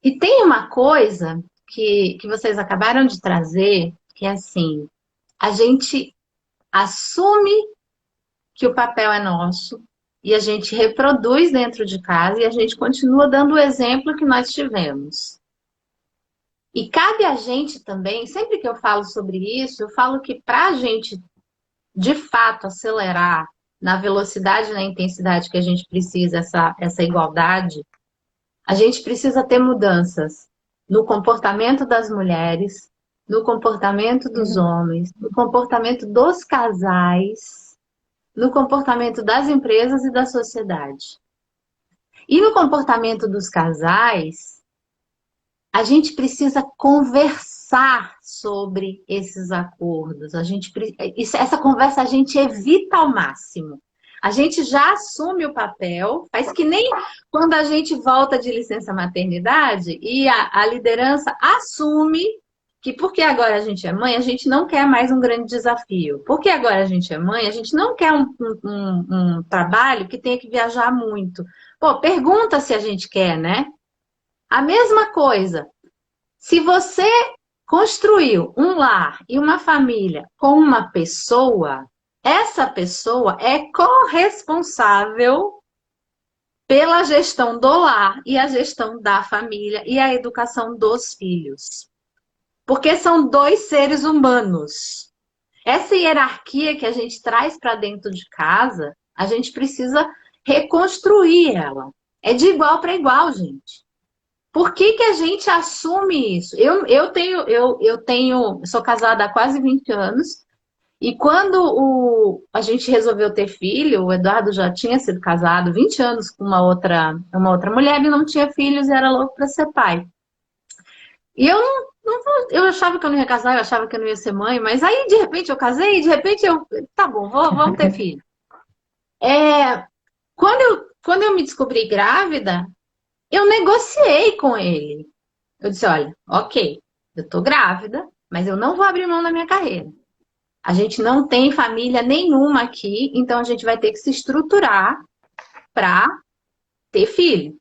E tem uma coisa que vocês acabaram de trazer, que é assim, a gente assume que o papel é nosso, e a gente reproduz dentro de casa e a gente continua dando o exemplo que nós tivemos. E cabe a gente também, sempre que eu falo sobre isso, eu falo que para a gente, de fato, acelerar na velocidade e na intensidade que a gente precisa, essa igualdade, a gente precisa ter mudanças no comportamento das mulheres, no comportamento dos homens, no comportamento dos casais, no comportamento das empresas e da sociedade. E no comportamento dos casais, a gente precisa conversar sobre esses acordos. Essa conversa a gente evita ao máximo. A gente já assume o papel, faz que nem quando a gente volta de licença maternidade e a liderança assume que porque agora a gente é mãe, a gente não quer mais um grande desafio. Porque agora a gente é mãe, a gente não quer um trabalho que tenha que viajar muito. Pô, pergunta se a gente quer, né? A mesma coisa. Se você construiu um lar e uma família com uma pessoa, essa pessoa é corresponsável pela gestão do lar e a gestão da família e a educação dos filhos. Porque são dois seres humanos. Essa hierarquia que a gente traz para dentro de casa, a gente precisa reconstruir ela. É de igual para igual, gente. Por que que a gente assume isso? Sou casada há quase 20 anos, e quando a gente resolveu ter filho, o Eduardo já tinha sido casado 20 anos com uma outra mulher e não tinha filhos e era louco para ser pai. E eu achava que eu não ia casar, eu achava que eu não ia ser mãe, mas aí de repente eu casei e de repente tá bom, vamos ter filho. Quando eu me descobri grávida, eu negociei com ele. Eu disse, olha, ok, eu tô grávida, mas eu não vou abrir mão da minha carreira. A gente não tem família nenhuma aqui, então a gente vai ter que se estruturar para ter filho.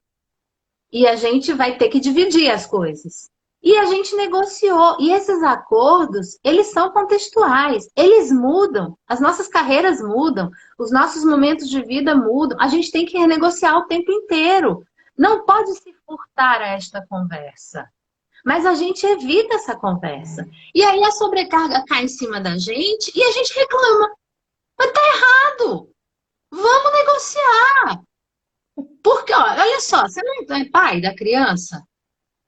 E a gente vai ter que dividir as coisas. E a gente negociou. E esses acordos, eles são contextuais. Eles mudam. As nossas carreiras mudam. Os nossos momentos de vida mudam. A gente tem que renegociar o tempo inteiro. Não pode se furtar a esta conversa. Mas a gente evita essa conversa. E aí a sobrecarga cai em cima da gente e a gente reclama. Mas tá errado. Vamos negociar. Porque, olha só, você não é pai da criança?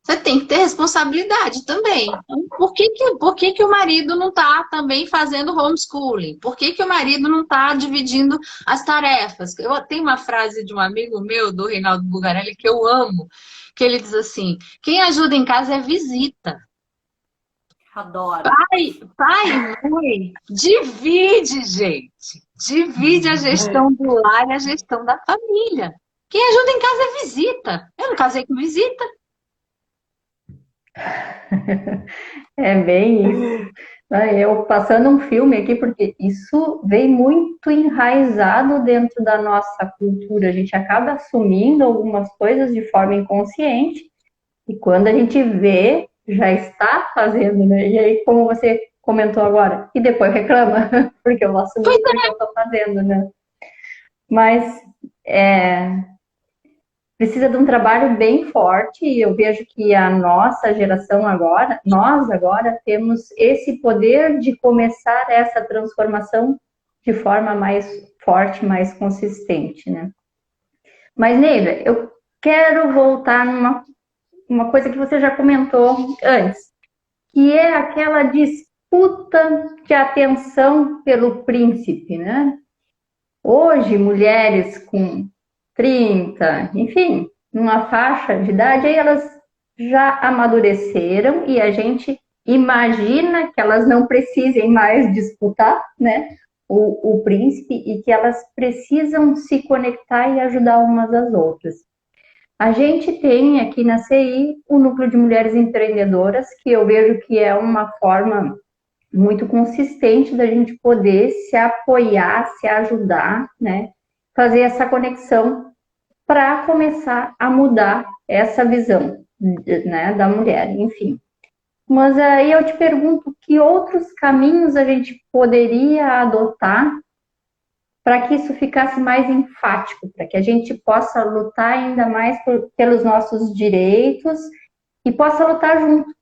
Você tem que ter responsabilidade também. Então, por que o marido não está também fazendo homeschooling? Por que o marido não está dividindo as tarefas? Eu tenho uma frase de um amigo meu, do Reinaldo Bugarelli, que eu amo, que ele diz assim, quem ajuda em casa é visita. Adoro. Pai e mãe, divide, gente. Divide a gestão do lar e a gestão da família. Quem ajuda em casa é visita. Eu não casei com visita. É bem isso. Eu passando um filme aqui, porque isso vem muito enraizado dentro da nossa cultura. A gente acaba assumindo algumas coisas de forma inconsciente, e quando a gente vê, já está fazendo, né? E aí, como você comentou agora, e depois reclama, porque eu assumi porque eu estou fazendo, né? Mas precisa de um trabalho bem forte, e eu vejo que a nossa geração agora, nós agora temos esse poder de começar essa transformação de forma mais forte, mais consistente, né? Mas, Neila, eu quero voltar numa coisa que você já comentou antes, que é aquela disputa de atenção pelo príncipe, né? Hoje, mulheres com 30, enfim, numa faixa de idade, aí elas já amadureceram e a gente imagina que elas não precisem mais disputar, né, o príncipe, e que elas precisam se conectar e ajudar umas às outras. A gente tem aqui na CI o Núcleo de Mulheres Empreendedoras, que eu vejo que é uma forma muito consistente da gente poder se apoiar, se ajudar, né? Fazer essa conexão para começar a mudar essa visão, né, da mulher, enfim. Mas aí eu te pergunto, que outros caminhos a gente poderia adotar para que isso ficasse mais enfático, para que a gente possa lutar ainda mais pelos nossos direitos e possa lutar junto,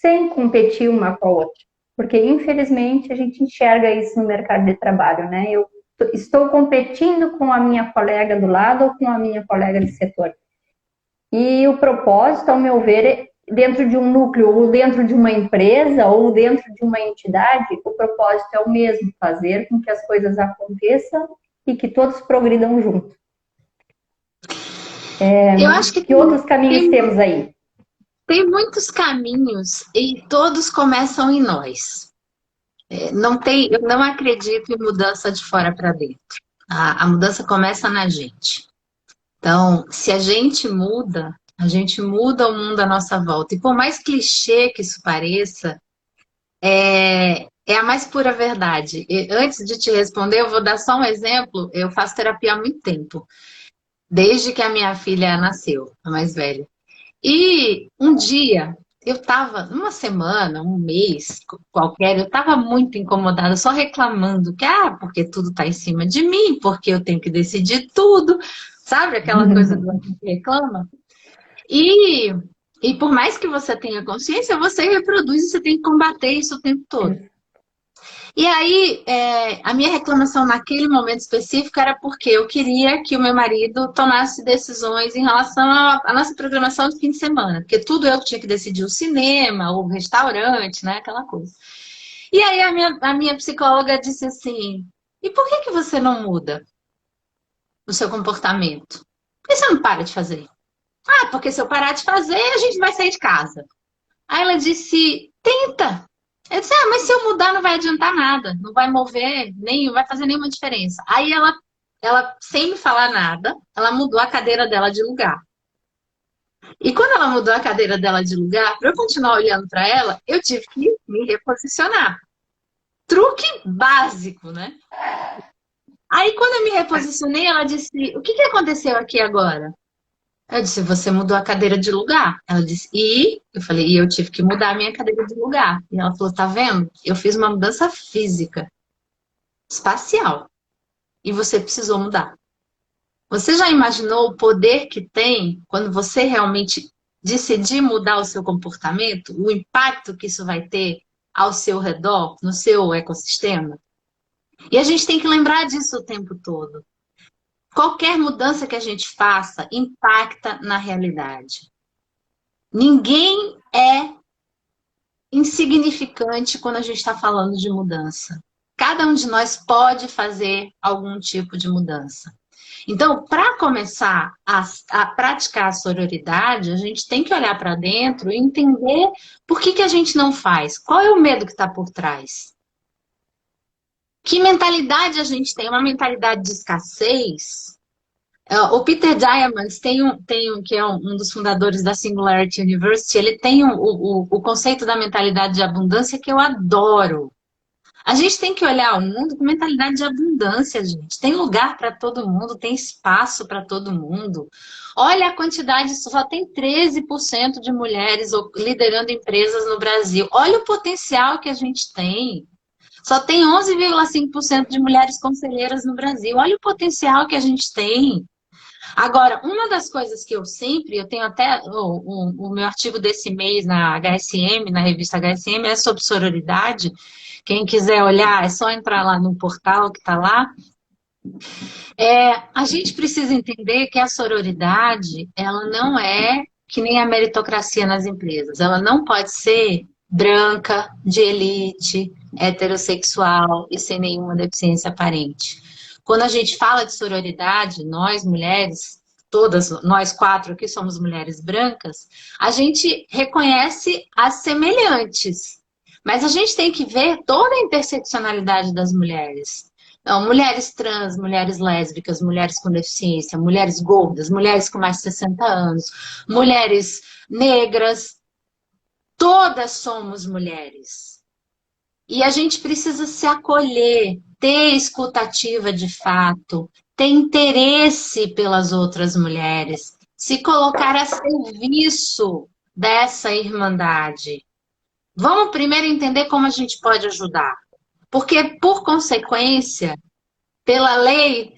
sem competir uma com a outra. Porque, infelizmente, a gente enxerga isso no mercado de trabalho, né? Eu estou competindo com a minha colega do lado ou com a minha colega de setor. E o propósito, ao meu ver, dentro de um núcleo, ou dentro de uma empresa, ou dentro de uma entidade, o propósito é o mesmo, fazer com que as coisas aconteçam e que todos progridam junto. Eu acho que Que outros caminhos temos aí? tem muitos caminhos e todos começam em nós. Eu não acredito em mudança de fora para dentro. A mudança começa na gente. Então, se a gente muda o mundo à nossa volta. E por mais clichê que isso pareça, é a mais pura verdade. E antes de te responder, eu vou dar só um exemplo. Eu faço terapia há muito tempo, desde que a minha filha nasceu, a mais velha. E um dia, eu estava, uma semana, um mês qualquer, eu estava muito incomodada, só reclamando que, porque tudo está em cima de mim, porque eu tenho que decidir tudo, sabe? Aquela coisa do que reclama. E por mais que você tenha consciência, você reproduz e você tem que combater isso o tempo todo. E aí, a minha reclamação naquele momento específico era porque eu queria que o meu marido tomasse decisões em relação à nossa programação de fim de semana. Porque tudo eu tinha que decidir, o cinema, o restaurante, né? Aquela coisa. E aí a minha psicóloga disse assim, e por que você não muda o seu comportamento? Por que você não para de fazer? Porque se eu parar de fazer, a gente vai sair de casa. Aí ela disse, tenta. Eu disse, mas se eu mudar não vai adiantar nada, não vai mover, nem vai fazer nenhuma diferença. Aí ela, sem me falar nada, ela mudou a cadeira dela de lugar. E quando ela mudou a cadeira dela de lugar, para eu continuar olhando para ela, eu tive que me reposicionar. Truque básico, né? Aí quando eu me reposicionei, ela disse, o que aconteceu aqui agora? Eu disse, você mudou a cadeira de lugar. Ela disse, e? Eu falei, e eu tive que mudar a minha cadeira de lugar. E ela falou, tá vendo? Eu fiz uma mudança física, espacial. E você precisou mudar. Você já imaginou o poder que tem quando você realmente decidir mudar o seu comportamento? O impacto que isso vai ter ao seu redor, no seu ecossistema? E a gente tem que lembrar disso o tempo todo. Qualquer mudança que a gente faça impacta na realidade. Ninguém é insignificante quando a gente está falando de mudança. Cada um de nós pode fazer algum tipo de mudança. Então, para começar a praticar a sororidade, a gente tem que olhar para dentro e entender por que a gente não faz. Qual é o medo que está por trás? Que mentalidade a gente tem? Uma mentalidade de escassez? O Peter Diamandis que é um dos fundadores da Singularity University, ele tem o conceito da mentalidade de abundância que eu adoro. A gente tem que olhar o mundo com mentalidade de abundância, gente. Tem lugar para todo mundo, tem espaço para todo mundo. Olha a quantidade, só tem 13% de mulheres liderando empresas no Brasil. Olha o potencial que a gente tem. Só tem 11,5% de mulheres conselheiras no Brasil. Olha o potencial que a gente tem. Agora, uma das coisas que eu tenho até o meu artigo desse mês na HSM, na revista HSM, é sobre sororidade. Quem quiser olhar, é só entrar lá no portal que está lá. A gente precisa entender que a sororidade, ela não é que nem a meritocracia nas empresas. Ela não pode ser branca, de elite, heterossexual e sem nenhuma deficiência aparente. Quando a gente fala de sororidade, nós mulheres, todas nós 4 aqui somos mulheres brancas, a gente reconhece as semelhantes. Mas a gente tem que ver toda a interseccionalidade das mulheres. Então, mulheres trans, mulheres lésbicas, mulheres com deficiência, mulheres gordas, mulheres com mais de 60 anos, mulheres negras, todas somos mulheres. E a gente precisa se acolher, ter escutativa de fato, ter interesse pelas outras mulheres, se colocar a serviço dessa irmandade. Vamos primeiro entender como a gente pode ajudar. Porque, por consequência, pela lei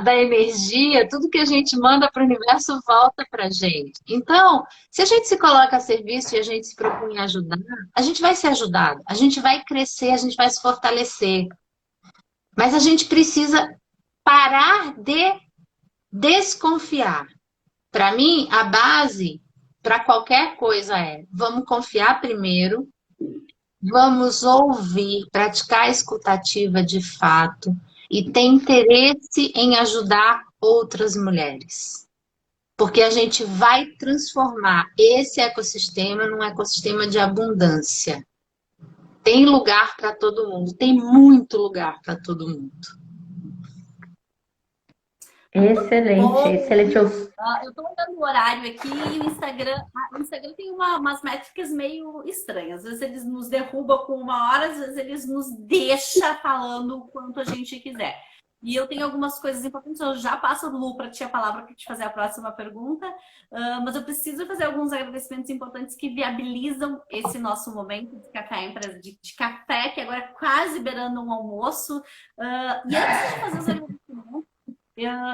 da energia, tudo que a gente manda para o universo volta para a gente. Então, se a gente se coloca a serviço e a gente se propõe a ajudar, a gente vai ser ajudado, a gente vai crescer, a gente vai se fortalecer. Mas a gente precisa parar de desconfiar. Para mim, a base para qualquer coisa é: vamos confiar primeiro, vamos ouvir, praticar a escutativa de fato e ter interesse em ajudar outras mulheres. Porque a gente vai transformar esse ecossistema num ecossistema de abundância. Tem lugar para todo mundo, tem muito lugar para todo mundo. Excelente, excelente. Eu estou olhando o horário aqui e o Instagram tem umas métricas meio estranhas. Às vezes eles nos derrubam com 1 hora, às vezes eles nos deixam falando o quanto a gente quiser. E eu tenho algumas coisas importantes, eu já passo, Lu, para ti a palavra para te fazer a próxima pergunta, mas eu preciso fazer alguns agradecimentos importantes que viabilizam esse nosso momento de café, de café, que agora é quase beirando um almoço. E antes de fazer os agradecimentos,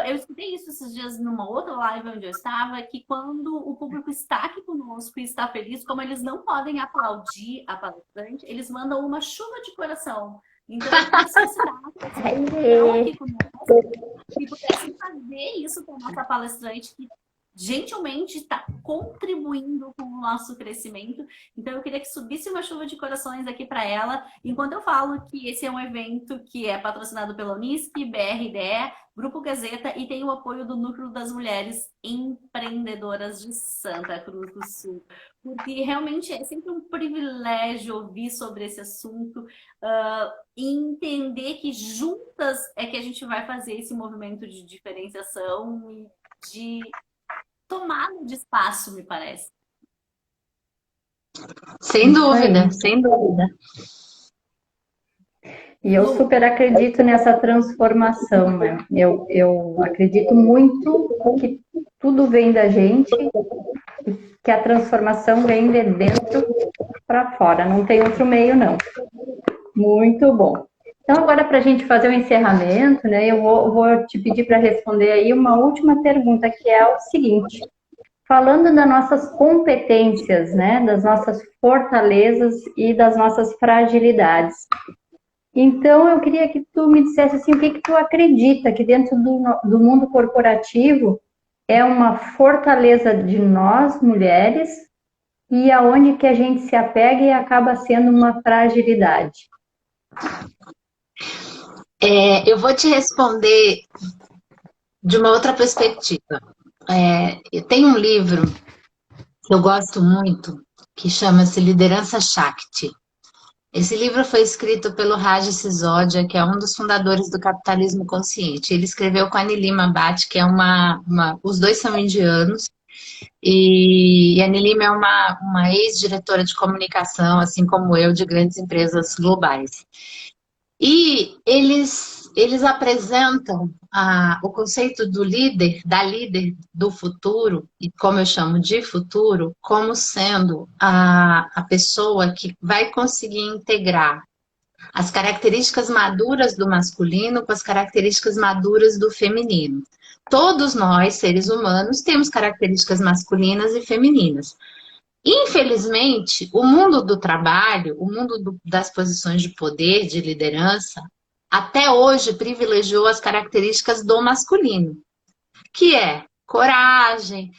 eu escutei isso esses dias numa outra live onde eu estava, que quando o público está aqui conosco e está feliz, como eles não podem aplaudir a palestrante, eles mandam uma chuva de coração. Então, eu preciso aqui conosco e pudessem fazer isso com a nossa palestrante, que gentilmente está contribuindo com o nosso crescimento. Então, eu queria que subisse uma chuva de corações aqui para ela, enquanto eu falo que esse é um evento que é patrocinado pela Unisc, BRDE, Grupo Gazeta e tem o apoio do Núcleo das Mulheres Empreendedoras de Santa Cruz do Sul. Porque realmente é sempre um privilégio ouvir sobre esse assunto e entender que juntas é que a gente vai fazer esse movimento de diferenciação e de tomada de espaço, me parece. Sem dúvida, sem dúvida. E eu super acredito nessa transformação, né? Eu acredito muito que tudo vem da gente, que a transformação vem de dentro para fora, não tem outro meio, não. Muito bom. Então, agora, para a gente fazer o encerramento, né, eu vou te pedir para responder aí uma última pergunta, que é o seguinte: falando das nossas competências, né, das nossas fortalezas e das nossas fragilidades. Então, eu queria que tu me dissesse assim, o que tu acredita que dentro do mundo corporativo é uma fortaleza de nós, mulheres, e aonde que a gente se apega e acaba sendo uma fragilidade? Eu vou te responder de uma outra perspectiva. Tem um livro que eu gosto muito, que chama-se Liderança Shakti. Esse livro foi escrito pelo Raj Sisodia, que é um dos fundadores do capitalismo consciente. Ele escreveu com a Nilima Bhatt, que é os dois são indianos, e a Nilima é uma ex-diretora de comunicação, assim como eu, de grandes empresas globais. E eles apresentam o conceito da líder do futuro, e como eu chamo de futuro, como sendo a pessoa que vai conseguir integrar as características maduras do masculino com as características maduras do feminino. Todos nós, seres humanos, temos características masculinas e femininas. Infelizmente, o mundo do trabalho, o mundo das posições de poder, de liderança, até hoje privilegiou as características do masculino, que é coragem,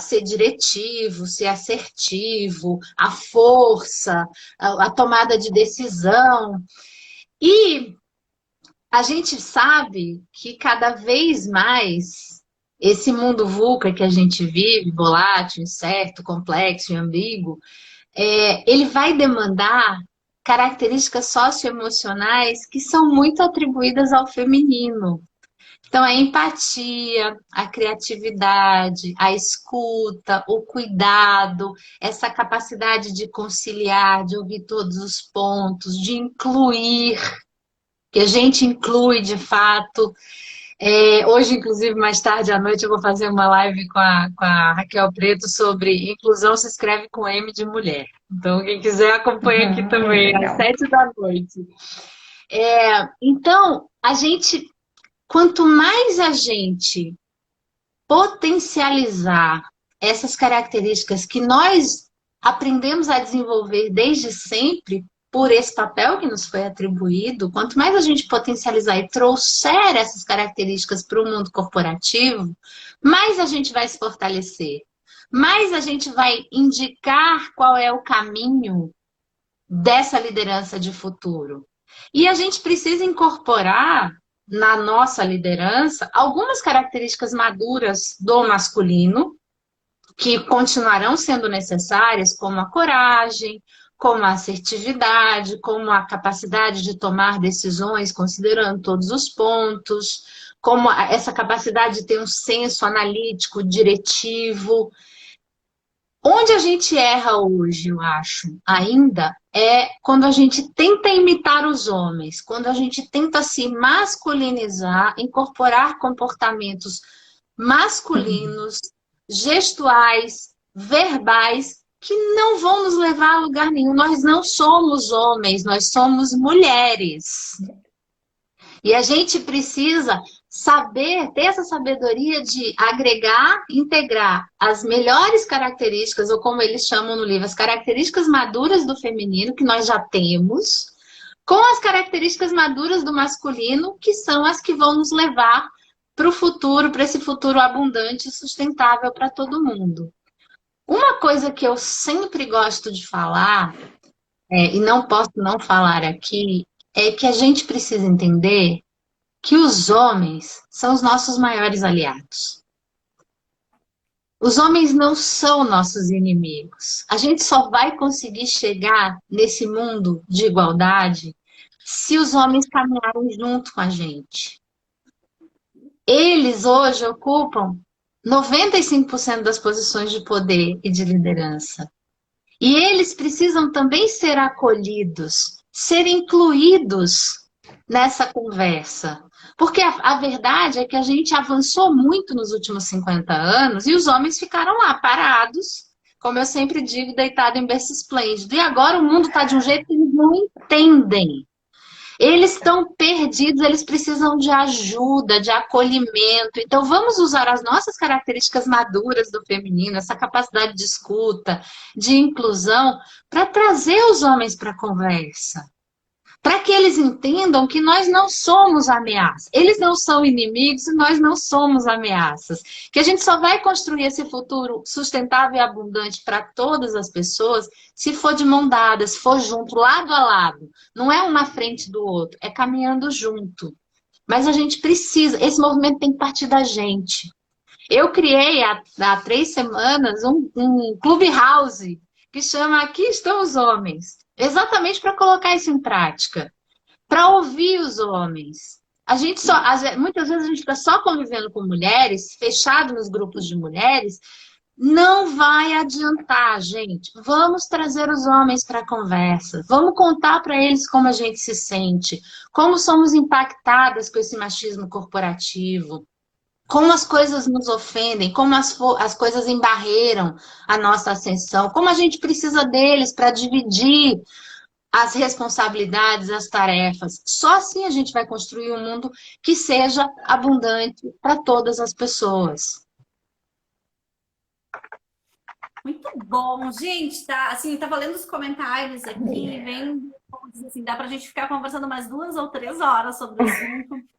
ser diretivo, ser assertivo, a força, a tomada de decisão. E a gente sabe que cada vez mais esse mundo VUCA que a gente vive, volátil, incerto, complexo e ambíguo, ele vai demandar características socioemocionais que são muito atribuídas ao feminino. Então, a empatia, a criatividade, a escuta, o cuidado, essa capacidade de conciliar, de ouvir todos os pontos, de incluir, que a gente inclui de fato. Hoje, inclusive, mais tarde à noite, eu vou fazer uma live com a Raquel Preto sobre inclusão se escreve com M de mulher. Então, quem quiser acompanha aqui também, às 7 da noite. Então, a gente, quanto mais a gente potencializar essas características que nós aprendemos a desenvolver desde sempre, por esse papel que nos foi atribuído, quanto mais a gente potencializar e trouxer essas características para o mundo corporativo, mais a gente vai se fortalecer, mais a gente vai indicar qual é o caminho dessa liderança de futuro. E a gente precisa incorporar na nossa liderança algumas características maduras do masculino, que continuarão sendo necessárias, como a coragem, como a assertividade, como a capacidade de tomar decisões considerando todos os pontos, como essa capacidade de ter um senso analítico, diretivo. Onde a gente erra hoje, eu acho, ainda, é quando a gente tenta imitar os homens, quando a gente tenta se masculinizar, incorporar comportamentos masculinos, gestuais, verbais, que não vão nos levar a lugar nenhum. Nós não somos homens, nós somos mulheres. E a gente precisa saber, ter essa sabedoria de agregar, integrar as melhores características, ou como eles chamam no livro, as características maduras do feminino, que nós já temos, com as características maduras do masculino, que são as que vão nos levar para o futuro, para esse futuro abundante e sustentável para todo mundo. Uma coisa que eu sempre gosto de falar, e não posso não falar aqui, é que a gente precisa entender que os homens são os nossos maiores aliados. Os homens não são nossos inimigos. A gente só vai conseguir chegar nesse mundo de igualdade se os homens caminharem junto com a gente. Eles hoje ocupam 95% das posições de poder e de liderança. E eles precisam também ser acolhidos, ser incluídos nessa conversa. Porque a verdade é que a gente avançou muito nos últimos 50 anos e os homens ficaram lá parados, como eu sempre digo, deitado em berço esplêndido. E agora o mundo está de um jeito que eles não entendem. Eles estão perdidos, eles precisam de ajuda, de acolhimento. Então, vamos usar as nossas características maduras do feminino, essa capacidade de escuta, de inclusão, para trazer os homens para a conversa. Para que eles entendam que nós não somos ameaças. Eles não são inimigos e nós não somos ameaças. Que a gente só vai construir esse futuro sustentável e abundante para todas as pessoas se for de mão dada, se for junto, lado a lado. Não é um na frente do outro, é caminhando junto. Mas a gente precisa, esse movimento tem que partir da gente. Eu criei há 3 semanas um clubhouse que chama Aqui Estão os Homens. Exatamente para colocar isso em prática, para ouvir os homens. A gente muitas vezes a gente fica só convivendo com mulheres, fechado nos grupos de mulheres, não vai adiantar, gente. Vamos trazer os homens para a conversa, vamos contar para eles como a gente se sente, como somos impactadas com esse machismo corporativo, como as coisas nos ofendem, como as coisas embarreiram a nossa ascensão, como a gente precisa deles para dividir as responsabilidades, as tarefas. Só assim a gente vai construir um mundo que seja abundante para todas as pessoas. Muito bom, gente, tá? Assim, tava lendo os comentários aqui, vem, como diz assim, dá pra gente ficar conversando mais 2 ou 3 horas sobre o assunto.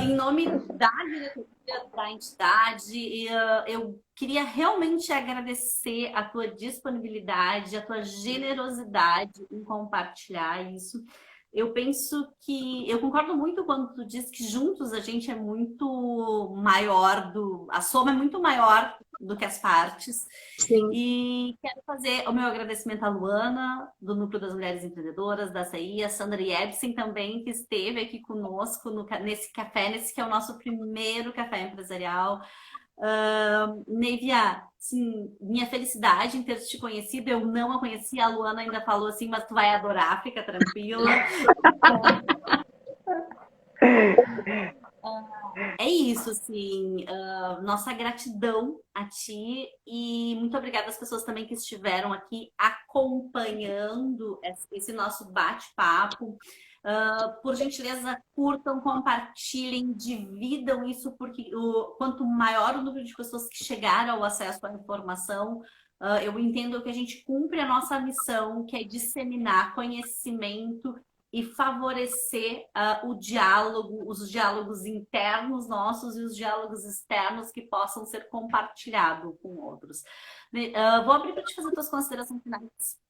Em nome da diretoria da entidade, eu queria realmente agradecer a tua disponibilidade, a tua generosidade em compartilhar isso. Eu penso que... Eu concordo muito quando tu diz que juntos a gente é muito maior, a soma é muito maior do que as partes. Sim. E quero fazer o meu agradecimento à Luana, do Núcleo das Mulheres Empreendedoras, da açaí, a Sandra Yebsen também, que esteve aqui conosco nesse café, nesse que é o nosso primeiro café empresarial. Neivia, assim, minha felicidade em ter te conhecido, eu não a conhecia, a Luana ainda falou assim, mas tu vai adorar, fica tranquila. É isso, assim, nossa gratidão a ti e muito obrigada às pessoas também que estiveram aqui acompanhando esse nosso bate-papo. Por gentileza, curtam, compartilhem, dividam isso, porque quanto maior o número de pessoas que chegaram ao acesso à informação, eu entendo que a gente cumpre a nossa missão, que é disseminar conhecimento e favorecer o diálogo, os diálogos internos nossos e os diálogos externos que possam ser compartilhados com outros. Vou abrir para te fazer tuas considerações finais.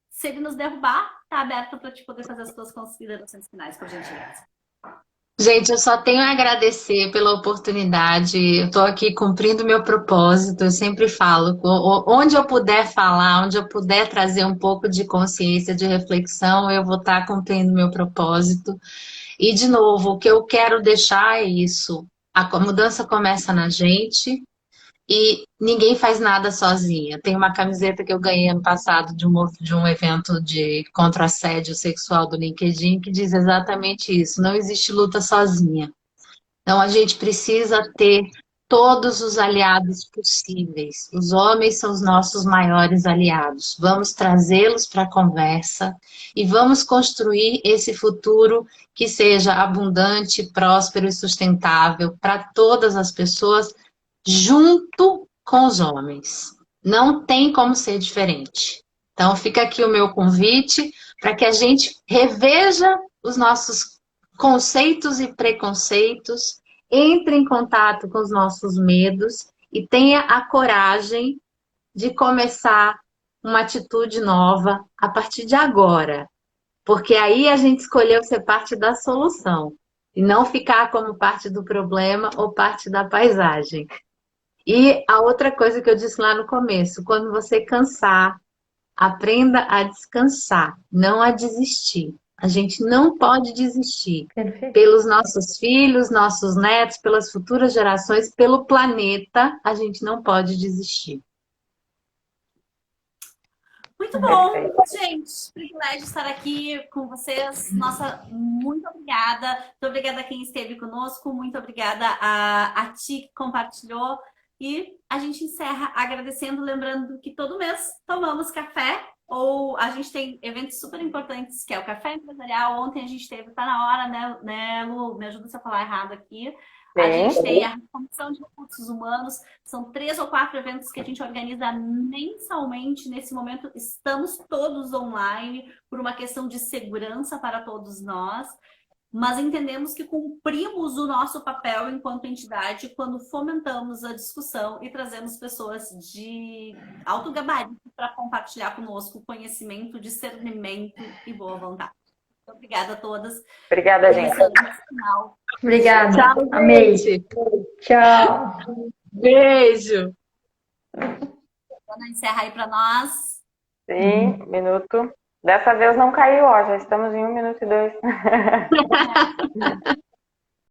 Se ele nos derrubar, tá aberto para te poder fazer as tuas considerações finais, por gentileza. Gente, eu só tenho a agradecer pela oportunidade. Eu estou aqui cumprindo meu propósito. Eu sempre falo, onde eu puder falar, onde eu puder trazer um pouco de consciência, de reflexão, eu vou estar cumprindo meu propósito. E, de novo, o que eu quero deixar é isso. A mudança começa na gente. E ninguém faz nada sozinha. Tem uma camiseta que eu ganhei ano passado de um evento contra o assédio sexual do LinkedIn que diz exatamente isso. Não existe luta sozinha. Então a gente precisa ter todos os aliados possíveis. Os homens são os nossos maiores aliados. Vamos trazê-los para a conversa e vamos construir esse futuro que seja abundante, próspero e sustentável para todas as pessoas, junto com os homens. Não tem como ser diferente. Então fica aqui o meu convite para que a gente reveja os nossos conceitos e preconceitos, entre em contato com os nossos medos e tenha a coragem de começar uma atitude nova a partir de agora. Porque aí a gente escolheu ser parte da solução e não ficar como parte do problema ou parte da paisagem. E a outra coisa que eu disse lá no começo, quando você cansar, aprenda a descansar, não a desistir. A gente não pode desistir. Perfeito. Pelos nossos filhos, nossos netos, pelas futuras gerações, pelo planeta, a gente não pode desistir. Muito bom, gente. Privilégio estar aqui com vocês. Nossa, muito obrigada. Muito obrigada a quem esteve conosco. Muito obrigada a ti que compartilhou. E a gente encerra agradecendo, lembrando que todo mês tomamos café, ou a gente tem eventos super importantes, que é o Café Empresarial. Ontem a gente teve, tá na hora, né, Lu? Me ajuda se eu falar errado aqui. A gente tem a Comissão de Recursos Humanos, são 3 ou 4 eventos que a gente organiza mensalmente. Nesse momento, estamos todos online por uma questão de segurança para todos nós. Mas entendemos que cumprimos o nosso papel enquanto entidade quando fomentamos a discussão e trazemos pessoas de alto gabarito para compartilhar conosco conhecimento, discernimento e boa vontade. Muito obrigada a todas. Obrigada, gente. Obrigada. Tchau, Amei. gente. Tchau. Beijo. Ana, encerra aí para nós. Sim, minuto. Dessa vez não caiu, ó. Já estamos em 1 minuto e 2.